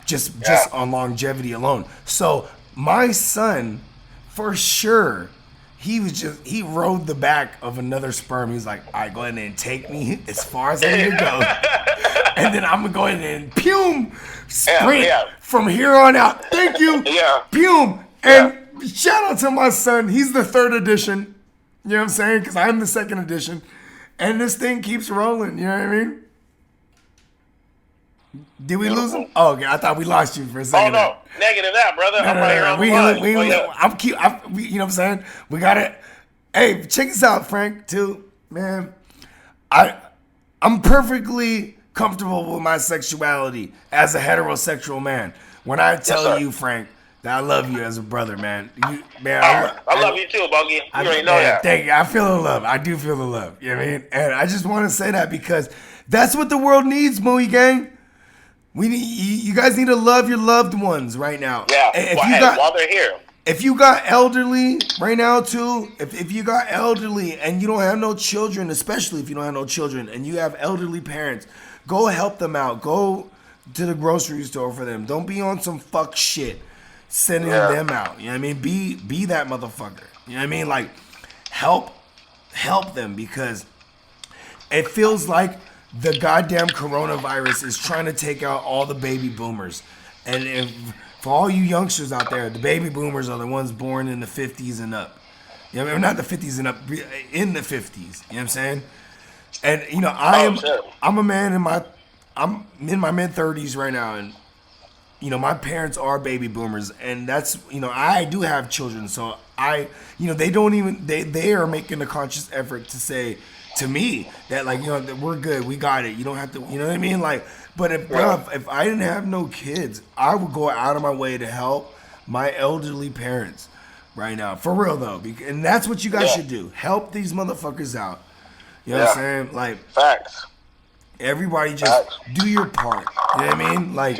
Just on longevity alone. So my son, for sure, he rode the back of another sperm. He was like, all right, go ahead and take me as far as I need to go. And then I'm going to go ahead and sprint from here on out. Thank you. Pum. And shout out to my son. He's the 3rd edition. You know what I'm saying? Because I'm the 2nd edition. And this thing keeps rolling. You know what I mean? Did we lose him? Oh, okay. I thought we lost you for a second. Oh, no. Negative that, brother. No. You know what I'm saying? We got it. Hey, check this out, Frank, too. Man, I'm perfectly comfortable with my sexuality as a heterosexual man. When I tell you, Frank, that I love you as a brother, man. I love you too, Bogey. You already know that. Thank you. I feel the love. I do feel the love. You know what I mean? And I just want to say that because that's what the world needs, Mooey Gang. You guys need to love your loved ones right now. Yeah, while they're here. If you got elderly right now too, if you got elderly and you don't have no children, especially if you don't have no children and you have elderly parents, go help them out. Go to the grocery store for them. Don't be on some fuck shit sending them out. You know what I mean? Be that motherfucker. You know what I mean? Like help them because it feels like the goddamn coronavirus is trying to take out all the baby boomers. And for all you youngsters out there, the baby boomers are the ones born in the 50s and up. You know what I mean? Not the 50s and up, in the 50s. You know what I'm saying? And you know, I'm a man I'm in my mid 30s right now, and you know, my parents are baby boomers, and that's, you know, I do have children, so they are making a conscious effort to say to me that, like, you know, that we're good, we got it, you don't have to, you know what I mean? Like, but if I didn't have no kids, I would go out of my way to help my elderly parents right now, for real though, and that's what you guys should do. Help these motherfuckers out. You know what I'm saying? Like, facts. Everybody just do your part. You know what I mean? Like,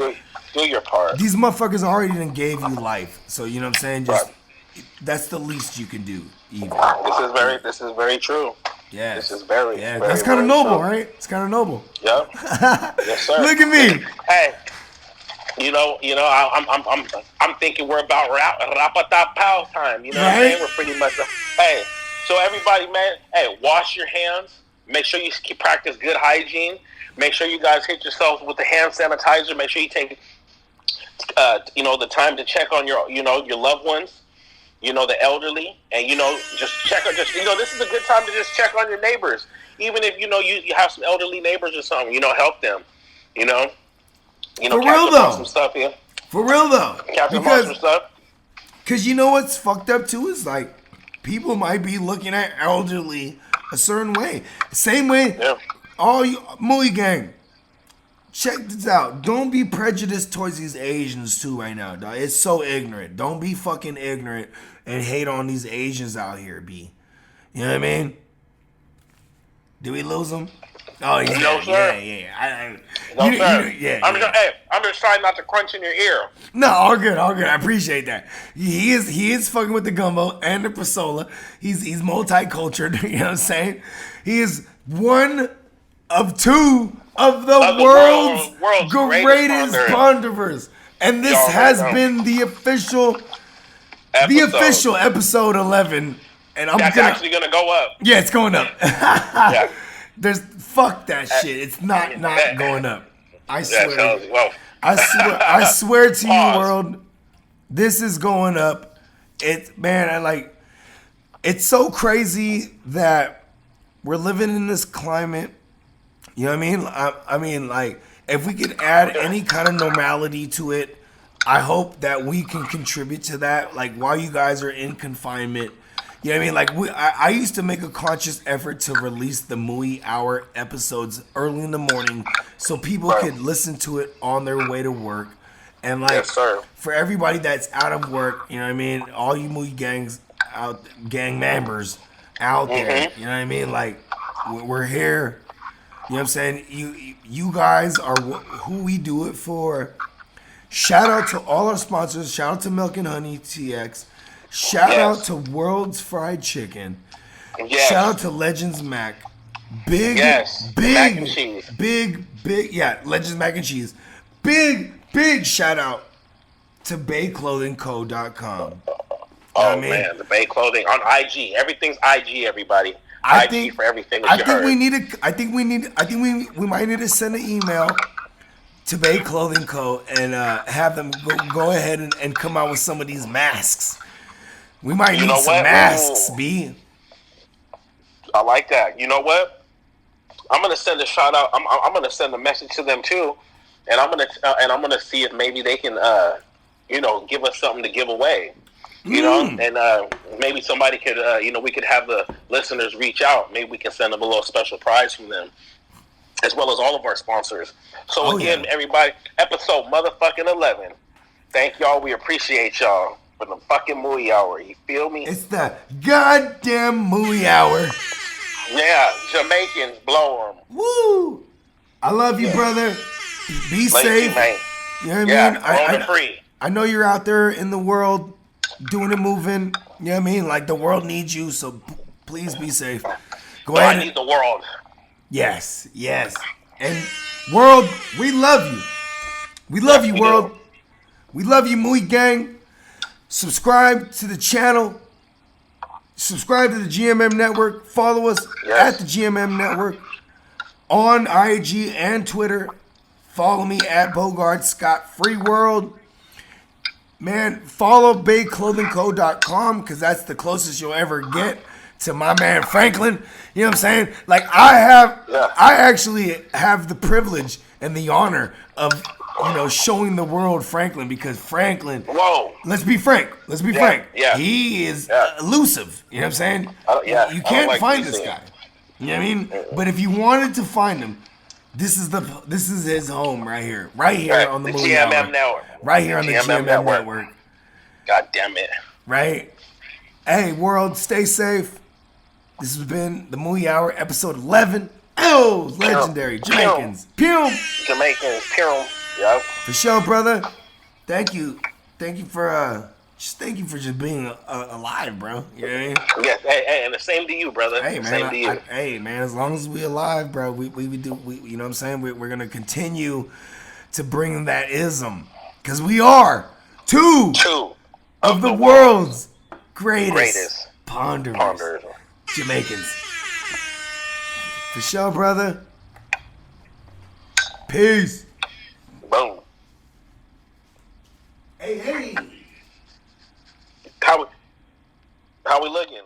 do your part. These motherfuckers already done gave you life, so you know what I'm saying? Just that's the least you can do. Even. This is very true. Yeah. This is very that's kind of noble, right? It's kind of noble. Yep. Yes, sir. Look at me. Hey, you know, I'm thinking we're about Rapata time. You know what I'm saying? We're pretty much. Hey, so everybody, man. Hey, wash your hands. Make sure you practice good hygiene. Make sure you guys hit yourselves with the hand sanitizer. Make sure you take, the time to check on your loved ones. the elderly, and just check on this is a good time to just check on your neighbors, even if you have some elderly neighbors or something. Help them. For real though. Some stuff here. For real though. Because you know what's fucked up too is like people might be looking at elderly a certain way. Same way. Yeah. All you Mui gang. Check this out. Don't be prejudiced towards these Asians too right now, dog. It's so ignorant. Don't be fucking ignorant and hate on these Asians out here, B. You know what I mean? Did we lose them? Oh yeah, no, sir. yeah. No, sir. I'm just trying not to crunch in your ear. No, all good. I appreciate that. He is fucking with the gumbo and the Pasola. He's multicultural. You know what I'm saying? He is one of two of the world's greatest Pondivers. And this has been the official episode 11. And That's actually gonna go up. Yeah, it's going up. Yeah. Fuck that shit. It's not going up. I swear. I swear to you, world, this is going up. It's so crazy that we're living in this climate. You know what I mean? I mean, like, if we could add any kind of normality to it, I hope that we can contribute to that. Like, while you guys are in confinement, you know what I mean? Like, I used to make a conscious effort to release the Mui Hour episodes early in the morning so people could listen to it on their way to work. And, like, for everybody that's out of work, you know what I mean? All you Mui gang members out there, you know what I mean? Like, we're here. You know what I'm saying? You guys are who we do it for. Shout out to all our sponsors. Shout out to Milk and Honey TX. Shout out to World's Fried Chicken. Yes. Shout out to Legends Mac. Big mac and cheese. Big, Legends Mac and Cheese. Big shout out to BayClothingCo.com. Man, the Bay Clothing on IG. Everything's IG, everybody. I think for everything. I think we might need to send an email to Bay Clothing Co. and have them go ahead and come out with some of these masks. We might need some masks, B. I like that. You know what? I'm gonna send a shout out. I'm gonna send a message to them too, and I'm gonna see if maybe they can give us something to give away. And maybe somebody could, we could have the listeners reach out. Maybe we can send them a little special prize from them, as well as all of our sponsors. So everybody, episode motherfucking 11. Thank y'all. We appreciate y'all for the fucking Mui Hour. You feel me? It's the goddamn Mui Hour. Yeah, Jamaicans, blow them. Woo! I love you, brother. Be safe. You know what I mean? Free. I know you're out there in the world doing and moving. You know what I mean? Like, the world needs you, so please be safe. Go ahead. I need the world. Yes. And world, we love you. We love you, world. We love you, Mui Gang. Subscribe to the channel. Subscribe to the GMM Network. Follow us at the GMM Network on IG and Twitter. Follow me at Bogart Scott Free World. Man, follow BayClothingCo.com because that's the closest you'll ever get to my man Franklin. You know what I'm saying? Like, I actually have the privilege and the honor of, showing the world Franklin, because Franklin, let's be frank. Yeah. He is elusive. You know what I'm saying? You can't find this guy. You know what I mean? But if you wanted to find him, this is his home right here on the GMM Network. Right here on the GMM Network. God damn it. Right? Hey, world, stay safe. This has been the Mui Hour, episode 11. Oh, legendary. Jamaicans. Pew. Jamaicans. Pew. Yep. For sure, brother. Thank you. Thank you for just being alive, bro. You know what I mean? Yes. Hey, and the same to you, brother. Hey, man. Same to you. Hey, man. As long as we alive, bro, we you know what I'm saying? We're gonna continue to bring that ism, because we are two of the world's greatest ponderers. Jamaicans. For sure, brother. Peace. Boom. Hey. How we looking?